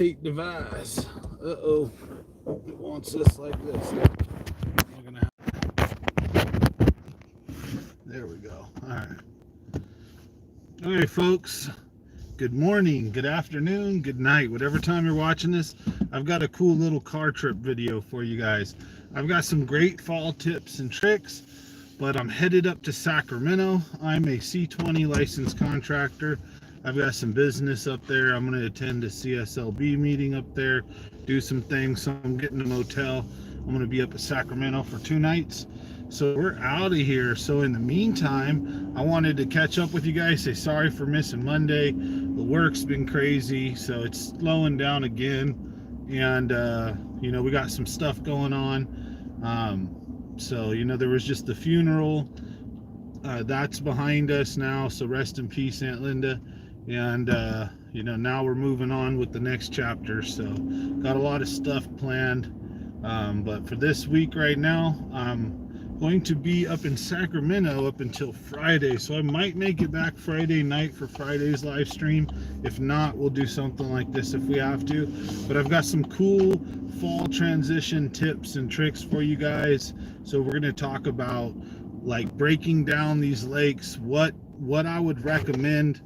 Device. Uh-oh. It wants this like this. We're gonna There we go. All right. All right, folks. Good morning, good afternoon, good night, whatever time you're watching this. I've got a cool little car trip video for you guys. I've got some great fall tips and tricks, but I'm headed up to Sacramento. I'm a C20 licensed contractor. I've got some business up there. I'm going to attend a CSLB meeting up there, do some things. So I'm getting a motel. I'm going to be up at Sacramento for 2 nights. So we're out of here. So in the meantime, I wanted to catch up with you guys, say sorry for missing Monday. The work's been crazy, so it's slowing down again. And, we got some stuff going on. So, there was just the funeral. That's behind us now. So rest in peace, Aunt Linda. And, now we're moving on with the next chapter. So got a lot of stuff planned. But for this week right now, going to be up in Sacramento up until Friday, so I might make it back Friday night for Friday's live stream. If not, we'll do something like this if we have to. But I've got some cool fall transition tips and tricks for you guys. So we're going to talk about like breaking down these lakes, what I would recommend,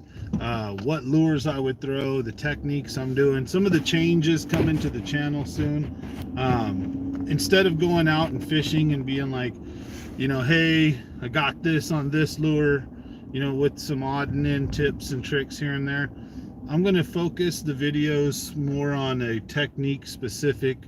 what lures I would throw, the techniques I'm doing, some of the changes coming to the channel soon. Instead of going out and fishing and being like, hey, I got this on this lure, with some odd and end tips and tricks here and there. I'm going to focus the videos more on a technique specific.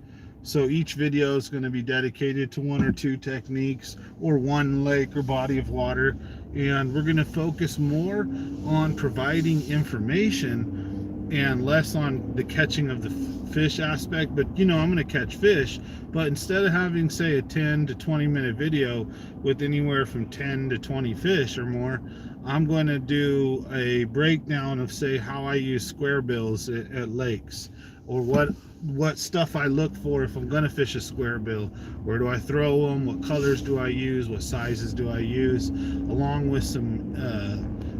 So each video is going to be dedicated to 1 or 2 techniques or one lake or body of water. And we're going to focus more on providing information and less on the catching of the fish aspect. But I'm going to catch fish, but instead of having, say, a 10 to 20 minute video with anywhere from 10 to 20 fish or more, I'm going to do a breakdown of, say, how I use square bills at lakes, or what stuff I look for if I'm going to fish a square bill. Where do I throw them? What colors do I use? What sizes do I use? Along with some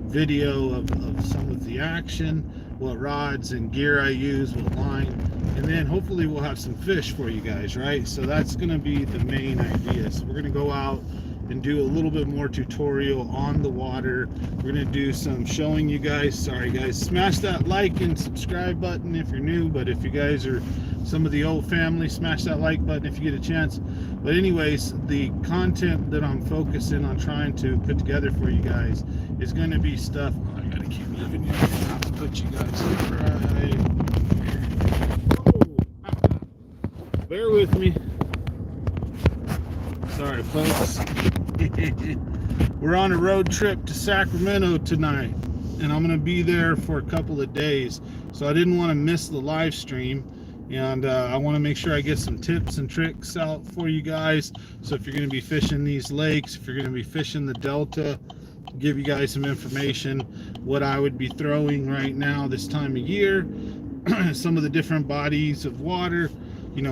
video of some of the action, what rods and gear I use, what line, and then hopefully we'll have some fish for you guys, right? So that's going to be the main idea. So we're going to go out and do a little bit more tutorial on the water. We're going to do some showing you guys. Sorry guys, smash that like and subscribe button if you're new, but if you guys are some of the old family, smash that like button if you get a chance. But anyways, the content that I'm focusing on trying to put together for you guys is going to be stuff. I gotta keep moving here. I have to put you guys right. Oh, bear with me. Sorry, folks. We're on a road trip to Sacramento tonight, and I'm going to be there for a couple of days. So I didn't want to miss the live stream, and I want to make sure I get some tips and tricks out for you guys. So if you're going to be fishing these lakes, if you're going to be fishing the Delta, give you guys some information, what I would be throwing right now this time of year, some of the different bodies of water.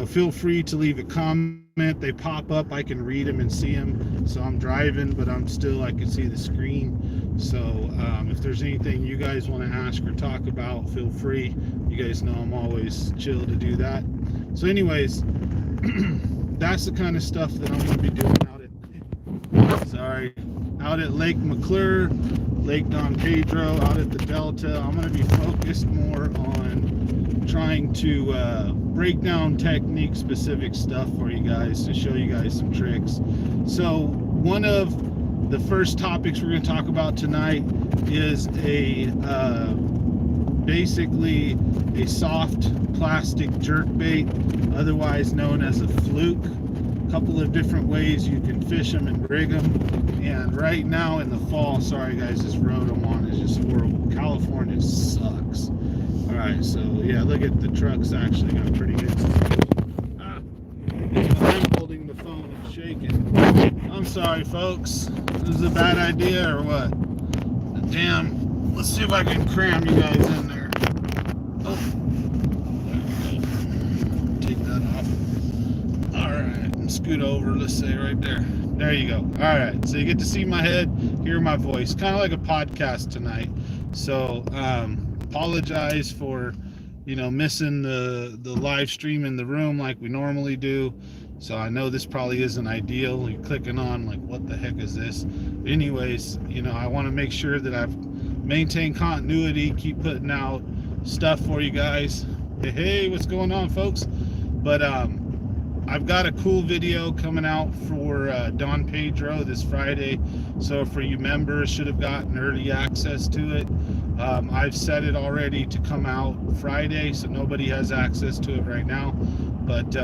Feel free to leave a comment. They pop up, I can read them and see them. So I'm driving, but I can see the screen. So if there's anything you guys want to ask or talk about, feel free. You guys know I'm always chill to do that. So anyways, that's the kind of stuff that I'm going to be doing out at Lake McClure, Lake Don Pedro, out at the Delta. I'm going to be focused more on trying to break down technique specific stuff for you guys, to show you guys some tricks. So one of the first topics we're going to talk about tonight is basically a soft plastic jerkbait, otherwise known as a fluke. A couple of different ways you can fish them and rig them. And right now in the fall, sorry guys, this road I'm on is just horrible. California sucks. All right, so yeah, look at the trucks actually got pretty good. I'm holding the phone and shaking. I'm sorry, folks. This is a bad idea or what? Damn. Let's see if I can cram you guys in there. Oh. Take that off. All right, and scoot over. Let's say right there. There you go. All right, so you get to see my head, hear my voice. Kind of like a podcast tonight. So apologize for missing the live stream in the room like we normally do. So I know this probably isn't ideal. You're clicking on like, what the heck is this? Anyways, I want to make sure that I've maintained continuity, keep putting out stuff for you guys. Hey, what's going on, folks? But I've got a cool video coming out for Don Pedro this Friday. So for you members, should have gotten early access to it. I've set it already to come out Friday, so nobody has access to it right now. But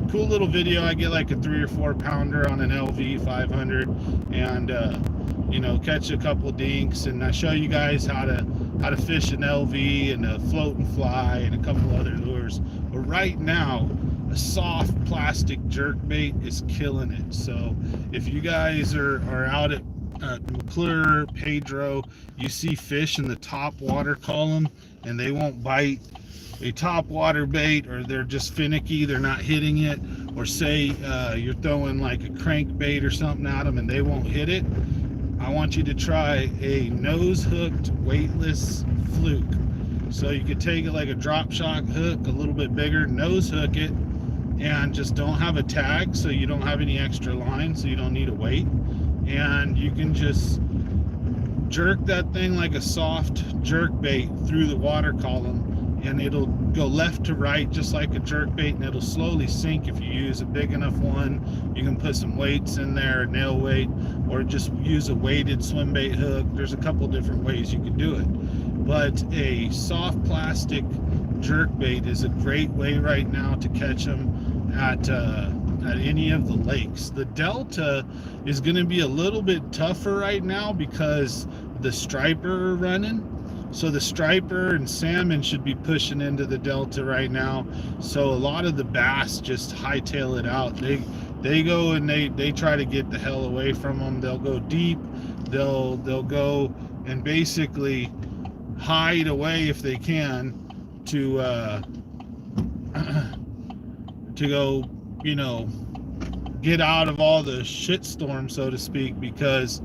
cool little video. I get like a 3 or 4 pounder on an LV 500, and catch a couple dinks, and I show you guys how to fish an LV and a float and fly and a couple other lures. But right now, a soft plastic jerk bait is killing it. So if you guys are out at McClure, Pedro, you see fish in the top water column and they won't bite a top water bait, or they're just finicky, they're not hitting it, or say you're throwing like a crankbait or something at them and they won't hit it, I want you to try a nose hooked weightless fluke. So you could take it like a drop shot hook, a little bit bigger, nose hook it, and just don't have a tag, so you don't have any extra line, so you don't need a weight, and you can just jerk that thing like a soft jerk bait through the water column, and it'll go left to right just like a jerk bait, and it'll slowly sink. If you use a big enough one, you can put some weights in there, nail weight, or just use a weighted swim bait hook. There's a couple different ways you can do it, but a soft plastic jerk bait is a great way right now to catch them at any of the lakes. The Delta is going to be a little bit tougher right now because the striper are running. So the striper and salmon should be pushing into the Delta right now. So a lot of the bass just hightail it out. They go and they try to get the hell away from them. They'll go deep. They'll go and basically hide away if they can to go, get out of all the shitstorm, so to speak, because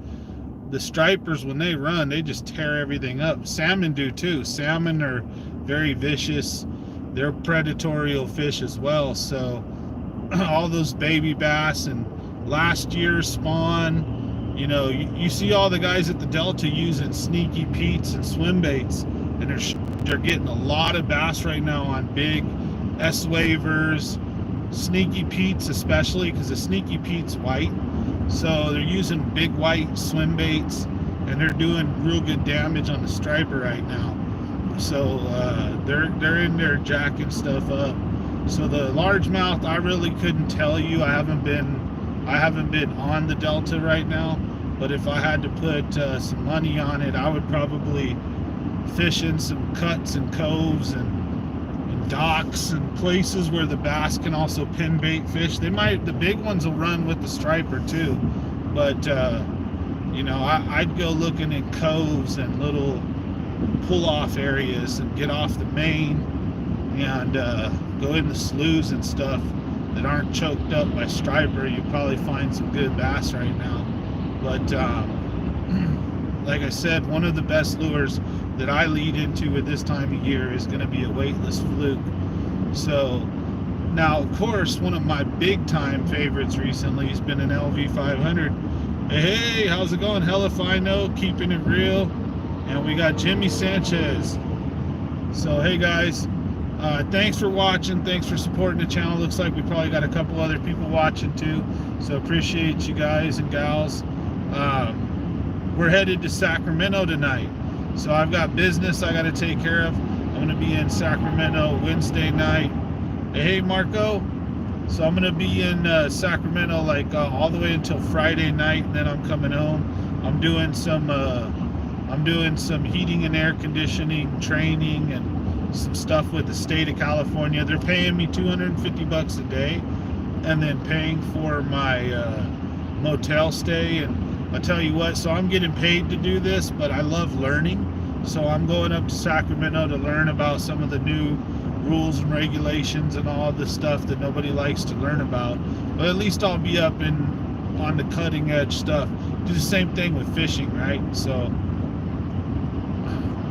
the stripers, when they run, they just tear everything up. Salmon do too. Salmon are very vicious. They're predatorial fish as well. So all those baby bass and last year's spawn, you see all the guys at the Delta using Sneaky Pete's and swim baits, and they're getting a lot of bass right now on big S-wavers, Sneaky Pete's especially, because the Sneaky Pete's white. So they're using big white swim baits, and they're doing real good damage on the striper right now. So they're in there jacking stuff up. So the largemouth, I really couldn't tell you. I haven't been on the Delta right now, but if I had to put some money on it, I would probably fish in some cuts and coves and docks and places where the bass can also pin bait fish. The big ones will run with the striper too, but I'd go looking in coves and little pull-off areas and get off the main and go in the sloughs and stuff that aren't choked up by striper. You probably find some good bass right now. But like I said, one of the best lures that I lead into at this time of year is going to be a weightless fluke. So now, of course, one of my big time favorites recently has been an LV 500. Hey, how's it going? Hella Fino, keeping it real. And we got Jimmy Sanchez. So hey guys, thanks for watching, thanks for supporting the channel. Looks like we probably got a couple other people watching too, so appreciate you guys and gals. We're headed to Sacramento tonight, so I've got business I got to take care of. I'm going to be in Sacramento Wednesday night. Hey Marco, so I'm going to be in Sacramento like all the way until Friday night, and then I'm coming home. I'm doing some heating and air conditioning training and some stuff with the state of California. They're paying me $250 a day, and then paying for my motel stay. And I'll tell you what, so I'm getting paid to do this, but I love learning. So I'm going up to Sacramento to learn about some of the new rules and regulations and all the stuff that nobody likes to learn about. But at least I'll be up on the cutting edge stuff. Do the same thing with fishing, right? So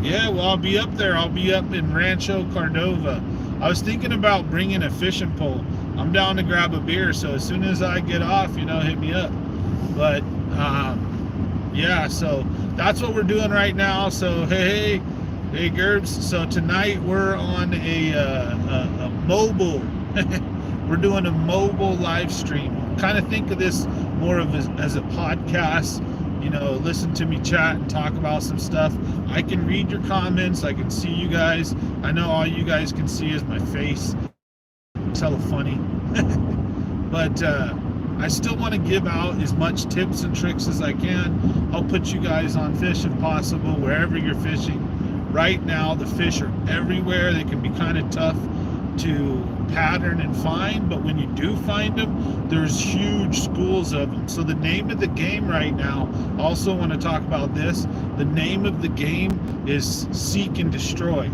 Yeah, well, I'll be up there. I'll be up in Rancho Cordova. I was thinking about bringing a fishing pole. I'm down to grab a beer, so as soon as I get off, hit me up. But yeah, so that's what we're doing right now. So hey Gerbs. So tonight we're on a mobile. We're doing a mobile live stream. Kind of think of this more of as a podcast. Listen to me chat and talk about some stuff. I can read your comments. I can see you guys. I know all you guys can see is my face. It's hella funny. But I still want to give out as much tips and tricks as I can. I'll put you guys on fish if possible, wherever you're fishing. Right now, the fish are everywhere. They can be kind of tough to pattern and find, but when you do find them, there's huge schools of them. So the name of the game right now, I also want to talk about this. The name of the game is seek and destroy.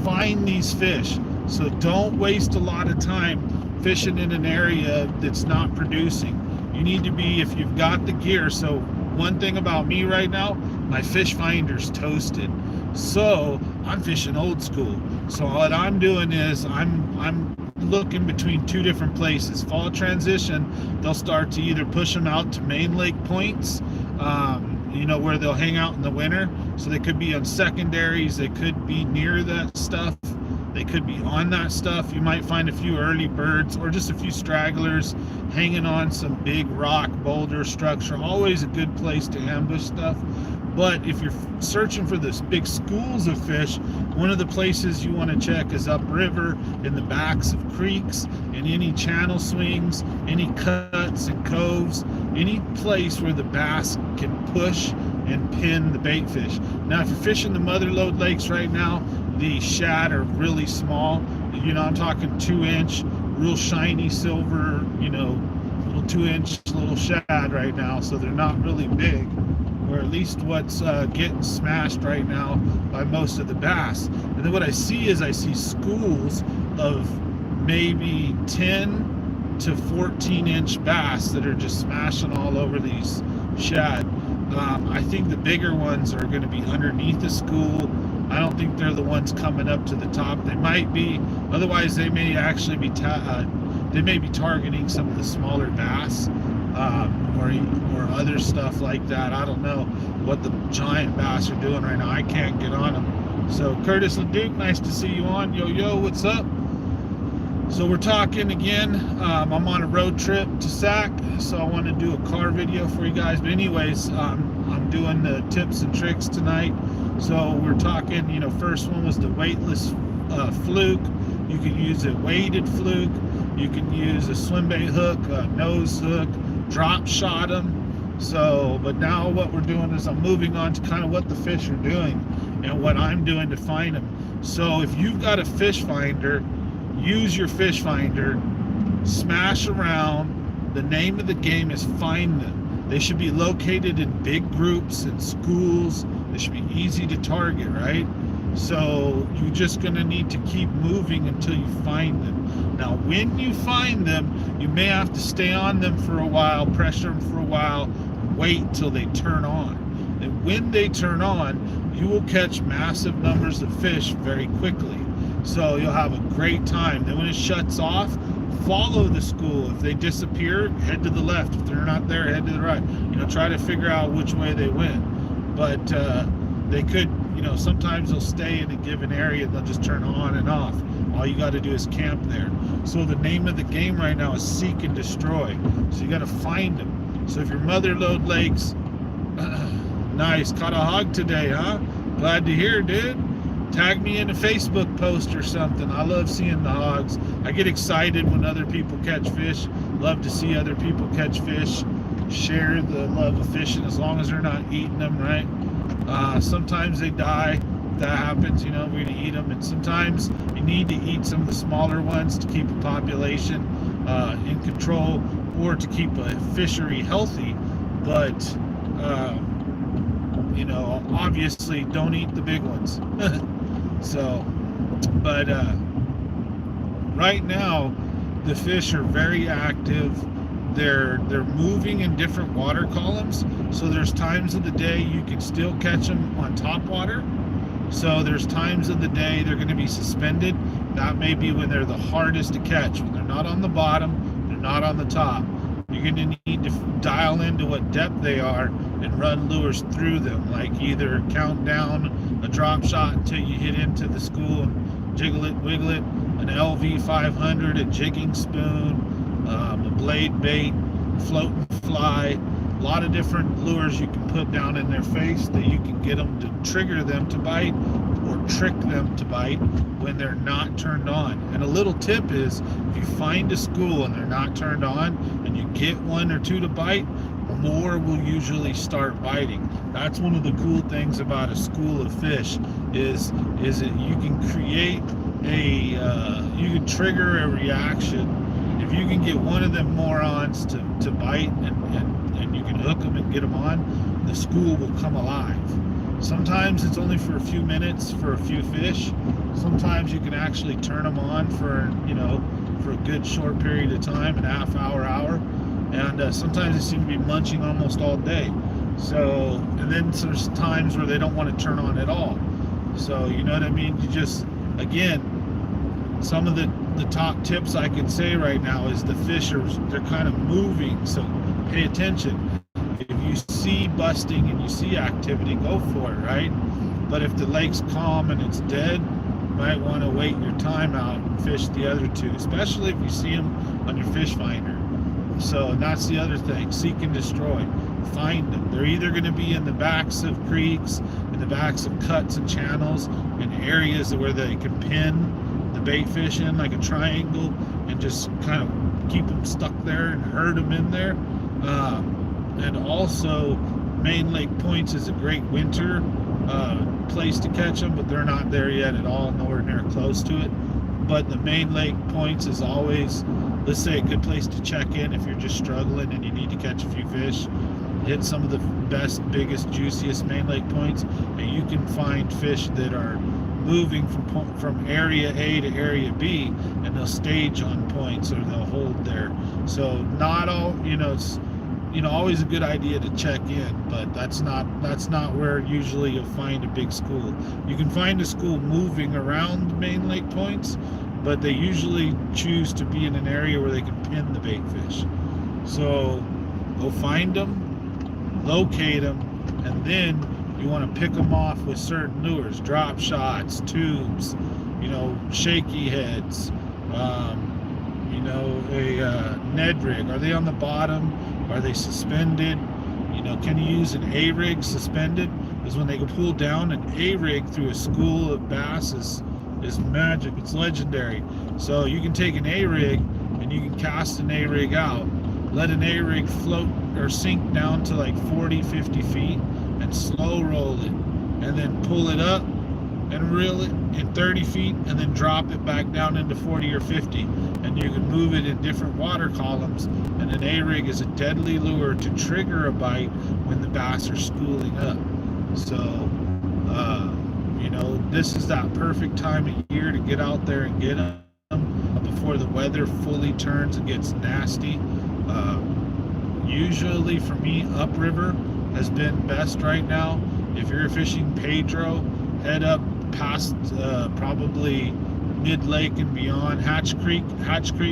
Find these fish. So don't waste a lot of time fishing in an area that's not producing. You need to be, if you've got the gear. So one thing about me right now, my fish finder's toasted. So I'm fishing old school. So what I'm doing is I'm looking between two different places. Fall transition, they'll start to either push them out to main lake points, where they'll hang out in the winter. So they could be on secondaries, they could be near that stuff, they could be on that stuff. You might find a few early birds or just a few stragglers hanging on some big rock boulder structure. Always a good place to ambush stuff. But if you're searching for this big schools of fish, one of the places you want to check is upriver, in the backs of creeks, in any channel swings, any cuts and coves, any place where the bass can push and pin the bait fish. Now, if you're fishing the mother lode lakes right now, the shad are really small. I'm talking 2-inch, real shiny silver, little 2-inch little shad right now. So they're not really big. Or at least what's getting smashed right now by most of the bass. And then what I see schools of maybe 10 to 14-inch bass that are just smashing all over these shad. I think the bigger ones are going to be underneath the school. I don't think they're the ones coming up to the top. They might be. Otherwise, they may actually be targeting some of the smaller bass. Or other stuff like that. I don't know what the giant bass are doing right now. I can't get on them. So Curtis LeDuc, nice to see you on. Yo, what's up? So we're talking again. I'm on a road trip to Sac, so I want to do a car video for you guys. But anyways, I'm doing the tips and tricks tonight. So we're talking, first one was the weightless fluke. You can use a weighted fluke. You can use a swim bait hook, a nose hook, drop shot them. So, but now what we're doing is I'm moving on to kind of what the fish are doing and what I'm doing to find them. So if you've got a fish finder, use your fish finder, smash around. The name of the game is find them. They should be located in big groups and schools. They should be easy to target, right? So you're just going to need to keep moving until you find them. Now, when you find them, you may have to stay on them for a while, pressure them for a while, wait till they turn on. And when they turn on, you will catch massive numbers of fish very quickly. So you'll have a great time. Then when it shuts off, follow the school. If they disappear, head to the left. If they're not there, head to the right. Try to figure out which way they went. But they could, sometimes they'll stay in a given area and they'll just turn on and off. All you got to do is camp there. So the name of the game right now is seek and destroy. So you got to find them. So if your mother lode lakes, nice, caught a hog today, huh? Glad to hear, dude. Tag me in a Facebook post or something. I love seeing the hogs. I get excited when other people catch fish. Love to see other people catch fish. Share the love of fishing as long as they're not eating them, right? Sometimes they die. That happens, we're going to eat them. And sometimes you need to eat some of the smaller ones to keep a population in control or to keep a fishery healthy. But, obviously don't eat the big ones. So, but right now the fish are very active. They're moving in different water columns. So there's times of the day you can still catch them on top water. So there's times of the day they're going to be suspended. That may be when they're the hardest to catch. When they're not on the bottom, they're not on the top. You're going to need to dial into what depth they are and run lures through them, like either count down a drop shot until you hit into the school and jiggle it, wiggle it, an LV 500, a jigging spoon, a blade bait, float and fly. A lot of different lures you can put down in their face that you can get them to trigger them to bite or trick them to bite when they're not turned on. And a little tip is, if you find a school and they're not turned on and you get one or two to bite, more will usually start biting. That's one of the cool things about a school of fish is that you can create you can trigger a reaction. If you can get one of them morons to bite and you can hook them and get them on, the school will come alive. Sometimes it's only for a few minutes for a few fish. Sometimes you can actually turn them on for a good short period of time, an half hour. And sometimes they seem to be munching almost all day. So, and then there's times where they don't want to turn on at all. So, you know what I mean? You just, again, some of the top tips I can say right now is the fish they're kind of moving, so pay attention. If you see busting and you see activity, go for it, right? But if the lake's calm and it's dead, you might want to wait your time out and fish the other two, especially if you see them on your fish finder. So that's the other thing, seek and destroy. Find them. They're either going to be in the backs of creeks, in the backs of cuts and channels, in areas where they can pin the bait fish in like a triangle and just kind of keep them stuck there and herd them in there. And also, Main Lake Points is a great winter place to catch them, but they're not there yet at all, nowhere near close to it. But the Main Lake Points is always, let's say, a good place to check in if you're just struggling and you need to catch a few fish. Hit some of the best, biggest, juiciest Main Lake Points, and you can find fish that are moving from area A to area B, and they'll stage on points or they'll hold there. So not all, it's always a good idea to check in, but that's not where usually you'll find a big school. You can find a school moving around Main Lake Points, but they usually choose to be in an area where they can pin the bait fish. So go find them, locate them, and then you want to pick them off with certain lures, drop shots, tubes, shaky heads, a Ned rig. Are they on the bottom? Are they suspended? Can you use an A-rig suspended? Because when they can pull down, an A-rig through a school of bass is magic. It's legendary. So you can take an A-rig and you can cast an A-rig out, let an A-rig float or sink down to like 40, 50 feet and slow roll it, and then pull it up and reel it in 30 feet and then drop it back down into 40 or 50, and you can move it in different water columns. And an A-rig is a deadly lure to trigger a bite when the bass are schooling up. So this is that perfect time of year to get out there and get them before the weather fully turns and gets nasty. Usually for me, upriver has been best right now. If you're fishing Pedro, head up past probably mid-lake and beyond. Hatch Creek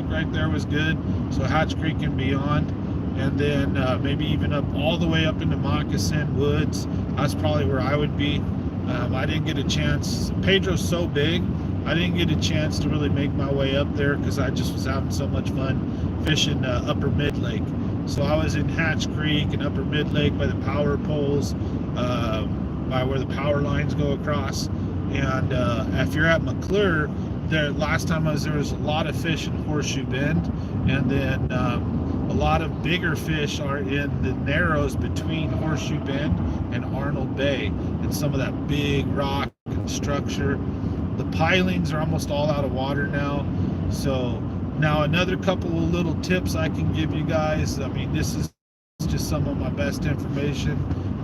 right there was good, so Hatch Creek and beyond, and then maybe even up all the way up into Moccasin Woods. That's probably where I would be. I didn't get a chance. Pedro's so big, I didn't get a chance to really make my way up there because I just was having so much fun fishing upper mid-lake. So I was in Hatch Creek and upper mid-lake by the power poles, by where the power lines go across. And if you're at McClure, there last time I was there was a lot of fish in Horseshoe Bend, and then a lot of bigger fish are in the narrows between Horseshoe Bend and Arnold Bay, and some of that big rock and structure. The pilings are almost all out of water now. So now another couple of little tips I can give you guys. I mean, this is just some of my best information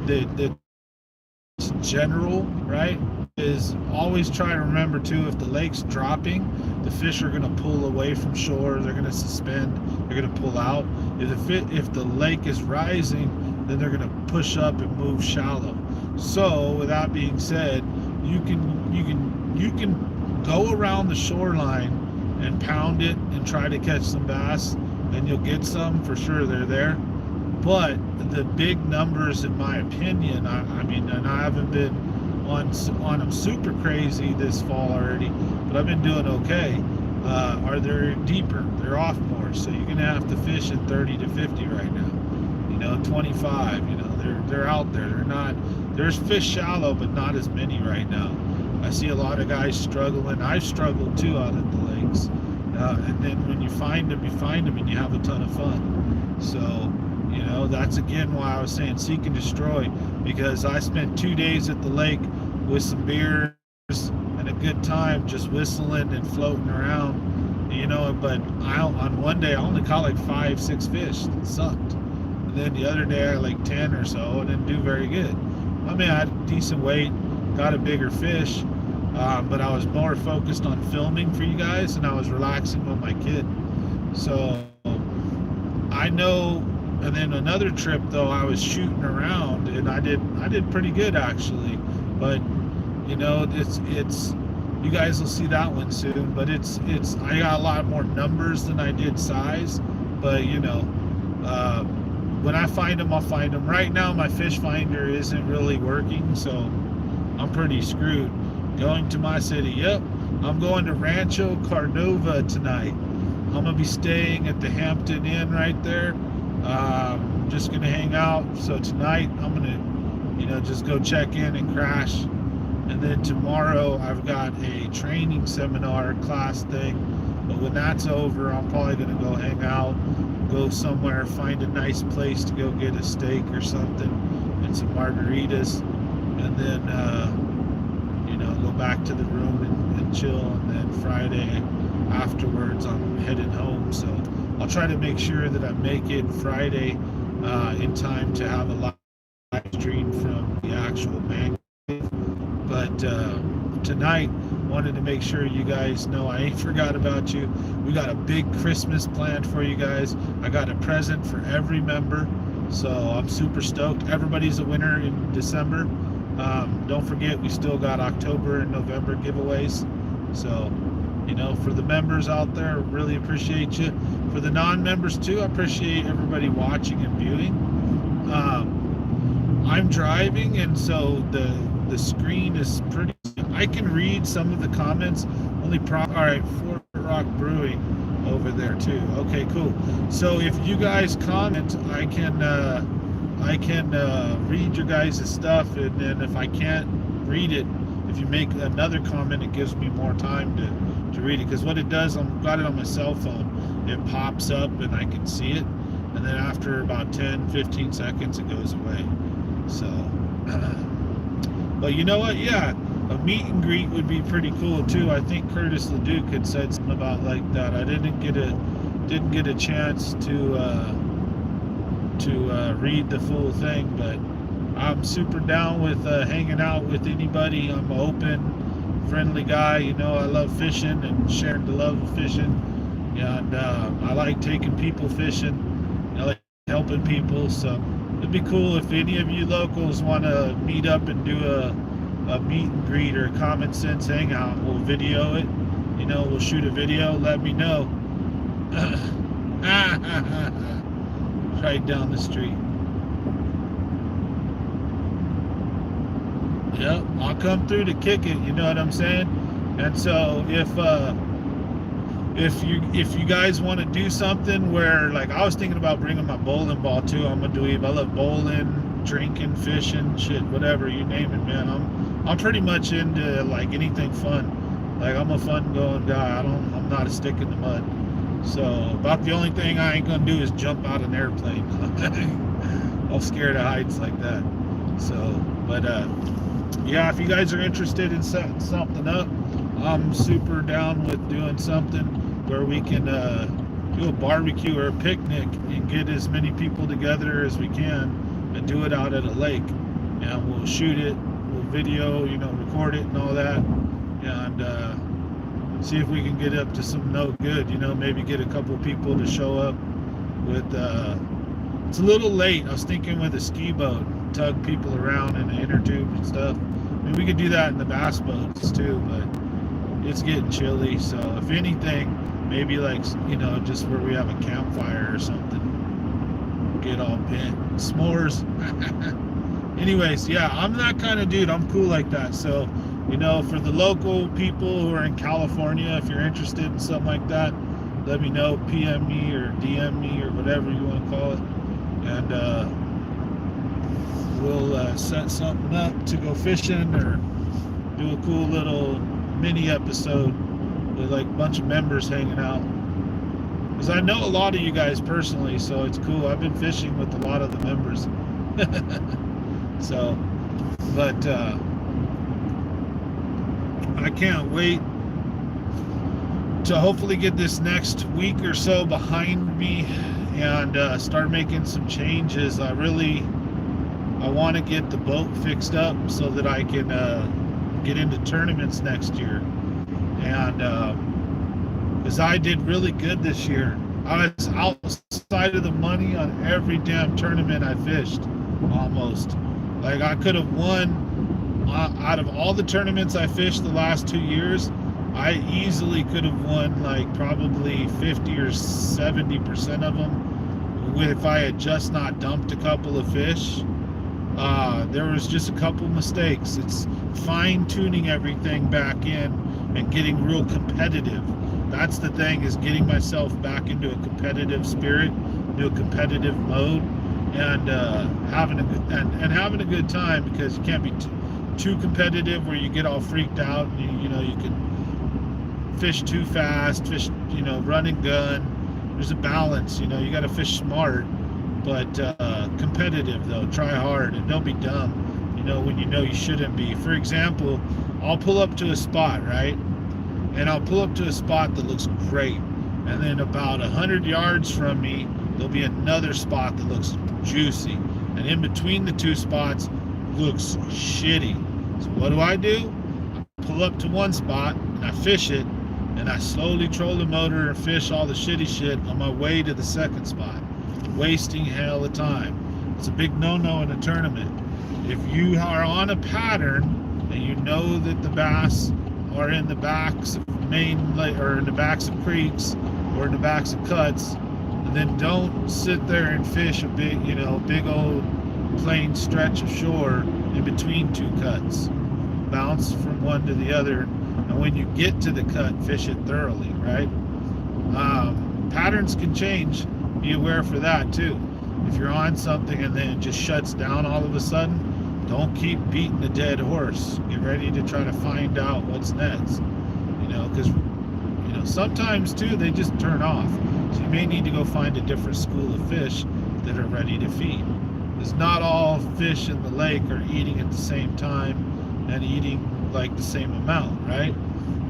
that's general, right? Is always try to remember too, if the lake's dropping, the fish are going to pull away from shore, they're going to suspend, they're going to pull out. If the lake is rising, then they're going to push up and move shallow. So with that being said, you can go around the shoreline and pound it and try to catch some bass, and you'll get some for sure. They're there. But the big numbers, in my opinion, I mean, and I haven't been on them super crazy this fall already, but I've been doing okay. Are they're deeper? They're off more, so you're gonna have to fish at 30 to 50 right now. 25. They're out there. They're not. There's fish shallow, but not as many right now. I see a lot of guys struggling. I've struggled too out at the lakes. And then when you find them, and you have a ton of fun. So, that's again why I was saying seek and destroy, because I spent 2 days at the lake with some beers and a good time just whistling and floating around, but on one day I only caught like 5-6 fish. It sucked. And then the other day I had like 10 or so and didn't do very good. I mean, I had a decent weight, got a bigger fish, but I was more focused on filming for you guys, and I was relaxing with my kid. So I know. And then another trip though, I was shooting around, and I did pretty good actually. But it's you guys will see that one soon. But it's I got a lot more numbers than I did size. But when I find them, I'll find them. Right now my fish finder isn't really working, so I'm pretty screwed. Going to my city. Yep, I'm going to Rancho Cordova tonight. I'm gonna be staying at the Hampton Inn right there. Just gonna hang out. So tonight I'm gonna just go check in and crash, and then tomorrow I've got a training seminar class thing, but when that's over I'm probably gonna go hang out, go somewhere, find a nice place to go get a steak or something and some margaritas, and then go back to the room and chill. And then Friday afterwards I'm headed home, so I'll try to make sure that I make it Friday in time to have a live stream from the actual man. But tonight, wanted to make sure you guys know I ain't forgot about you. We got a big Christmas planned for you guys. I got a present for every member, so I'm super stoked. Everybody's a winner in December. Don't forget, we still got October and November giveaways. So for the members out there, really appreciate you. For the non-members too, I appreciate everybody watching and viewing. I'm driving, and so the screen is pretty. I can read some of the comments. All right, Fort Rock Brewing over there too. Okay, cool. So if you guys comment, I can read your guys' stuff, and then if I can't read it, if you make another comment, it gives me more time to read it, because what it does, I've got it on my cell phone, it pops up and I can see it, and then after about 10-15 seconds it goes away. So but you know what, yeah, a meet and greet would be pretty cool too. I think Curtis LeDuc had said something about like that. I didn't get a chance to read the full thing, but I'm super down with hanging out with anybody. I'm an open, friendly guy. I love fishing and sharing the love of fishing, and I like taking people fishing. I like helping people, so it'd be cool if any of you locals want to meet up and do a meet and greet or a common sense hangout. We'll video it, we'll shoot a video, let me know. Right down the street. Yep, I'll come through to kick it, you know what I'm saying? And so if you guys want to do something where, like, I was thinking about bringing my bowling ball too. I love bowling, drinking, fishing, shit, whatever, you name it, man. I'm pretty much into like anything fun. Like, I'm a fun going guy. I'm not a stick in the mud. So about the only thing I ain't gonna do is jump out an airplane. I'm scared of heights like that. So, but yeah, if you guys are interested in setting something up, I'm super down with doing something where we can do a barbecue or a picnic and get as many people together as we can and do it out at a lake. And we'll shoot it, we'll video, record it and all that, and see if we can get up to some no good, maybe get a couple people to show up with, it's a little late. I was thinking with a ski boat, tug people around in the inner tube and stuff, Maybe we could do that in the bass boats too, but it's getting chilly. So if anything, maybe like, you know, just where we have a campfire or something. Get all bent. S'mores. Anyways, yeah, I'm that kind of dude. I'm cool like that. So, you know, for the local people who are in California, if you're interested in something like that, let me know. PM me or DM me or whatever you want to call it. And we'll set something up to go fishing or do a cool little mini episode with like a bunch of members hanging out. Because I know a lot of you guys personally, so it's cool. I've been fishing with a lot of the members. So, but I can't wait to hopefully get this next week or so behind me and start making some changes. I want to get the boat fixed up so that I can get into tournaments next year. And because I did really good this year. I was outside of the money on every damn tournament I fished, almost. Like I could have won, out of all the tournaments I fished the last 2 years, I easily could have won like probably 50 or 70% of them if I had just not dumped a couple of fish. There was just a couple mistakes. It's fine-tuning everything back in and getting real competitive. That's the thing, is getting myself back into a competitive spirit, into a competitive mode, and having a good time, because you can't be too competitive where you get all freaked out and you know, you can fish too fast, fish, you know, run and gun. There's a balance, you know, you got to fish smart, but competitive though. Try hard and don't be dumb, you know, when you know you shouldn't be. For example, I'll pull up to a spot, right? And I'll pull up to a spot that looks great. And then about 100 yards from me, there'll be another spot that looks juicy. And in between the two spots looks shitty. So what do? I pull up to one spot, and I fish it, and I slowly troll the motor and fish all the shitty shit on my way to the second spot. Wasting hell of time. It's a big no-no in a tournament. If you are on a pattern and you know that the bass are in the backs of or in the backs of creeks or in the backs of cuts, and then don't sit there and fish a big, you know, big old plain stretch of shore in between two cuts. Bounce from one to the other, and when you get to the cut, fish it thoroughly, right? Patterns can change. Be aware for that too. If you're on something and then it just shuts down all of a sudden, don't keep beating the dead horse. Get ready to try to find out what's next. You know, because, you know, sometimes too they just turn off. So you may need to go find a different school of fish that are ready to feed. Because not all fish in the lake are eating at the same time and eating like the same amount, right?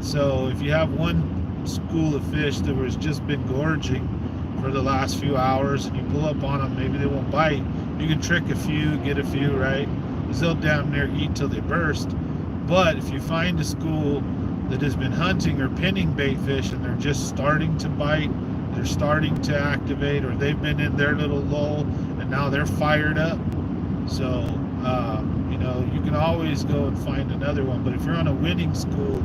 So if you have one school of fish that was just been gorging for the last few hours and you pull up on them, maybe they won't bite. You can trick a few, get a few, right? Because they'll damn near eat till they burst. But if you find a school that has been hunting or pinning bait fish and they're just starting to bite, they're starting to activate, or they've been in their little lull and now they're fired up. So, you know, you can always go and find another one. But if you're on a winning school,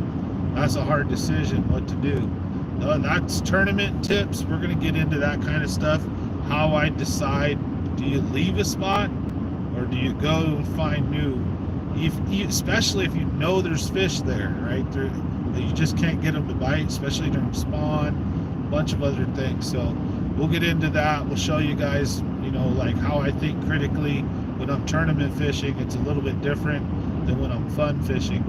that's a hard decision what to do. That's tournament tips. We're going to get into that kind of stuff. How I decide, do you leave a spot or do you go and find new? Especially if you know there's fish there, right? You just can't get them to bite, especially during spawn, a bunch of other things. So we'll get into that. We'll show you guys, you know, like how I think critically when I'm tournament fishing. It's a little bit different than when I'm fun fishing.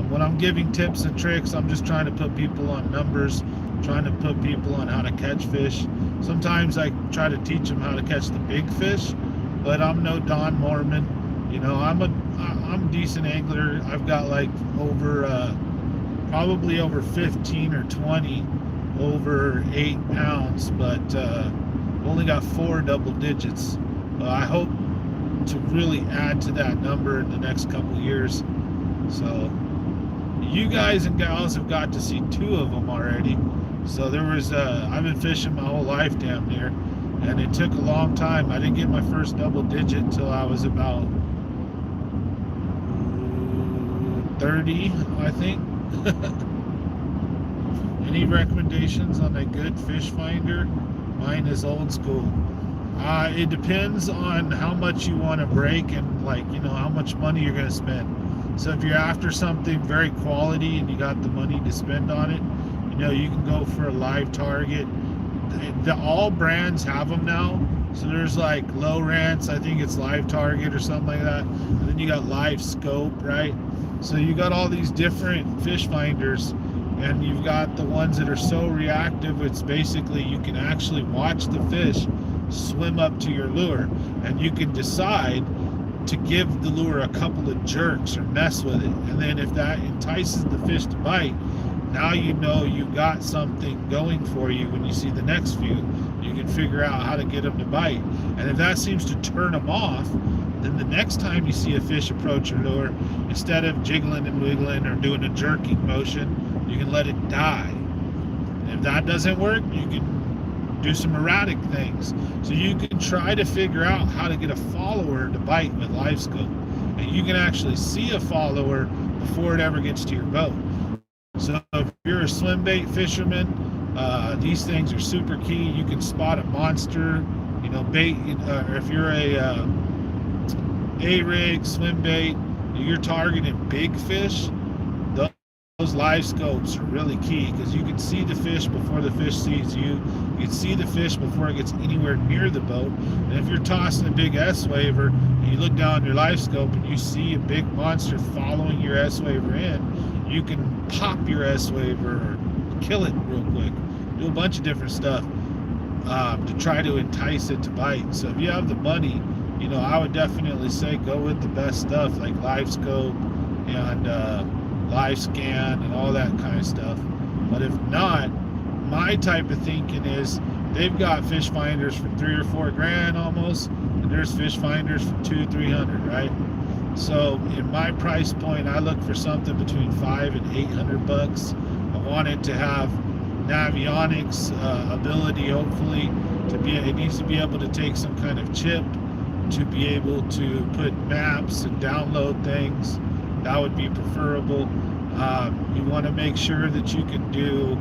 When I'm giving tips and tricks, I'm just trying to put people on numbers, trying to put people on how to catch fish. Sometimes I try to teach them how to catch the big fish, but I'm no Don Mormon. You know, I'm a decent angler. I've got like probably over 15 or 20 over 8 pounds, but only got 4 double digits. I hope to really add to that number in the next couple years. So you guys and gals have got to see 2 of them already. So there was I've been fishing my whole life damn near, and it took a long time. I didn't get my first double digit until I was about 30, I think. Any recommendations on a good fish finder? Mine is old school. It depends on how much you want to break and, like, how much money you're going to spend. So if you're after something very quality and you got the money to spend on it, you can go for a live target. All brands have them now. So there's like Lowrance, I think it's Live Target or something like that. And then you got Live Scope, right? So you got all these different fish finders, and you've got the ones that are so reactive, it's basically you can actually watch the fish swim up to your lure, and you can decide to give the lure a couple of jerks or mess with it. And then if that entices the fish to bite, now you've got something going for you. When you see the next few, you can figure out how to get them to bite. And if that seems to turn them off, then the next time you see a fish approach your lure, instead of jiggling and wiggling or doing a jerking motion, you can let it die. And if that doesn't work, you can do some erratic things. So you can try to figure out how to get a follower to bite with live scope. And you can actually see a follower before it ever gets to your boat. So if you're a swim bait fisherman, these things are super key. You can spot a monster, bait. If you're a rig swim bait, you're targeting big fish. Those live scopes are really key, because you can see the fish before the fish sees you. You can see the fish before it gets anywhere near the boat. And if you're tossing a big S-waver and you look down your live scope and you see a big monster following your S-waver in, you can pop your S-waver or kill it real quick. Do a bunch of different stuff to try to entice it to bite. So if you have the money, I would definitely say go with the best stuff like live scope and live scan and all that kind of stuff. But if not, my type of thinking is they've got fish finders for $3 or $4 grand almost, and there's fish finders for $200-300, right? So in my price point, I look for something between $500 and $800. I want it to have navionics ability, hopefully. It needs to be able to take some kind of chip, to be able to put maps and download things. That would be preferable. You want to make sure that you can do,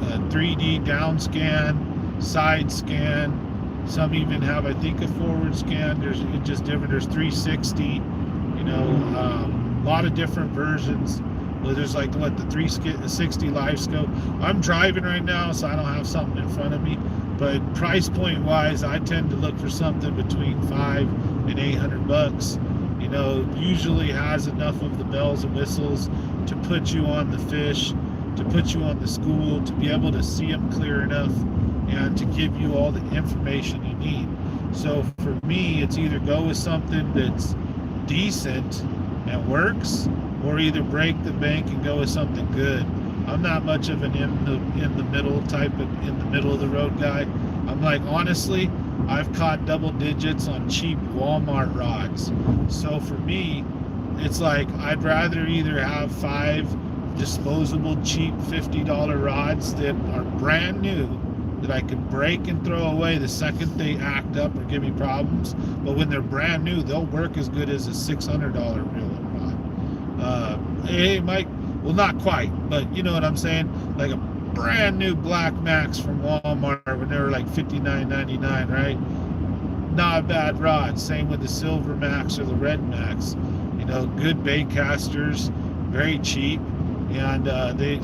a 3D down scan, side scan. Some even have, I think, a forward scan. There's just different. There's 360. A lot of different versions. Well, there's like the 360 live scope. I'm driving right now, so I don't have something in front of me. But price point wise, I tend to look for something between $500 and $800. Usually has enough of the bells and whistles to put you on the fish, to put you on the school, to be able to see them clear enough, and to give you all the information you need. So for me, it's either go with something that's decent and works, or either break the bank and go with something good. I'm not much of an in the middle type of in the middle of the road guy. I'm like, honestly, I've caught double digits on cheap Walmart rods. So for me, it's like I'd rather either have 5 disposable cheap $50 rods that are brand new, that I can break and throw away the second they act up or give me problems. But when they're brand new, they'll work as good as a $600 reeling rod. Hey, Mike, well, not quite, but you know what I'm saying? Like a brand new Black Max from Walmart when they were like $59.99, right? Not a bad rod. Same with the Silver Max or the Red Max. Good bait casters, very cheap, and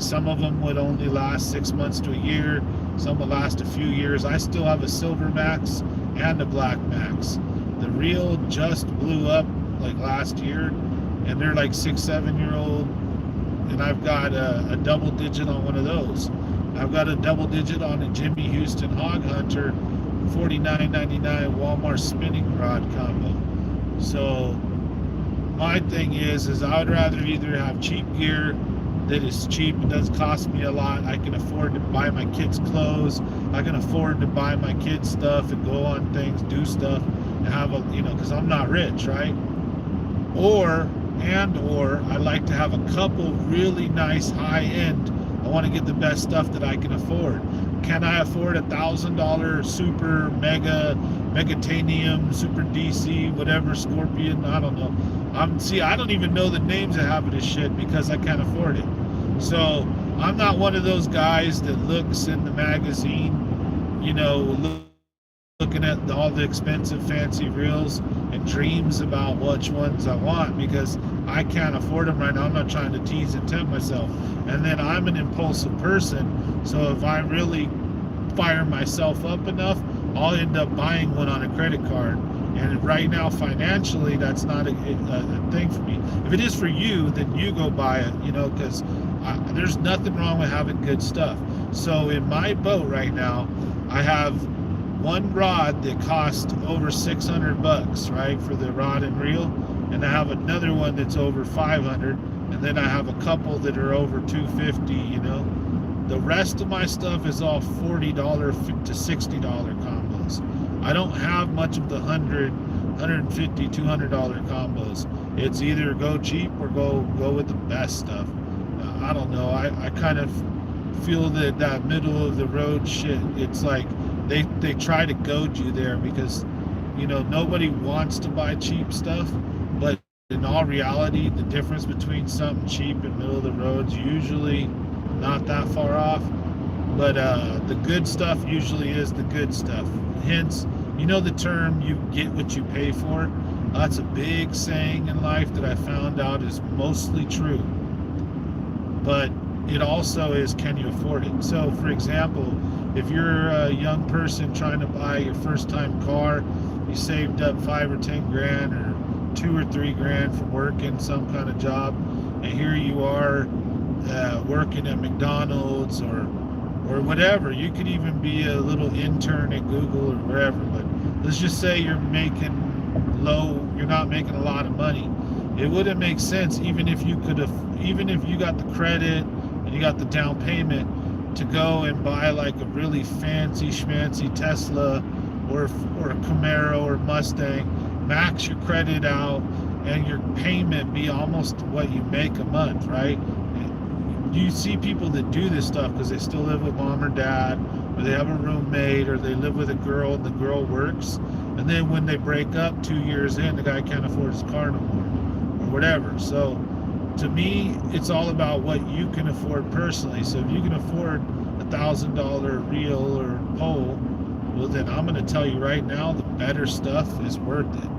some of them would only last 6 months to a year. Some would last a few years. I still have a Silver Max and a Black Max. The reel just blew up like last year, and they're like 6-7 year old. And I've got a double digit on one of those. I've got a double digit on a Jimmy Houston Hog Hunter $49.99 Walmart spinning rod combo. So my thing is I would rather either have cheap gear that is cheap, it doesn't cost me a lot, I can afford to buy my kids clothes, I can afford to buy my kids stuff and go on things, do stuff, and have a, because I'm not rich, right? Or I like to have a couple really nice high-end. I want to get the best stuff that I can afford. can I afford $1,000 super mega megatanium super DC whatever Scorpion? I don't know. I don't even know the names of half of this shit because I can't afford it. So I'm not one of those guys that looks in the magazine, looking at all the expensive fancy reels and dreams about which ones I want because I can't afford them right now. I'm not trying to tease and tempt myself. And then I'm an impulsive person, so if I really fire myself up enough, I'll end up buying one on a credit card. And right now, financially, that's not a thing for me. If it is for you, then you go buy it, because there's nothing wrong with having good stuff. So in my boat right now, I have one rod that cost over $600, right, for the rod and reel, and I have another one that's over $500, and then I have a couple that are over $250. The rest of my stuff is all $40 to $60 combos. I don't have much of the $100, $150, $200 combos. It's either go cheap or go with the best stuff. I don't know. I kind of feel that middle of the road shit. It's like they try to goad you there because nobody wants to buy cheap stuff, but in all reality, the difference between something cheap and middle of the road is usually not that far off. But the good stuff usually is the good stuff. Hence, the term "you get what you pay for." That's a big saying in life that I found out is mostly true. But it also is, can you afford it? So, for example, if you're a young person trying to buy your first time car, you saved up 5 or 10 grand or 2 or 3 grand from working some kind of job, and here you are working at McDonald's or whatever. You could even be a little intern at Google or wherever, but let's just say you're not making a lot of money. It wouldn't make sense even if you got the credit and you got the down payment to go and buy like a really fancy schmancy Tesla or a Camaro or Mustang, max your credit out, and your payment be almost what you make a month, right? You see people that do this stuff because they still live with mom or dad, or they have a roommate, or they live with a girl and the girl works, and then when they break up 2 years in, the guy can't afford his car no more or whatever. So to me, it's all about what you can afford personally. So if you can afford $1,000 reel or pole, well then I'm going to tell you right now, the better stuff is worth it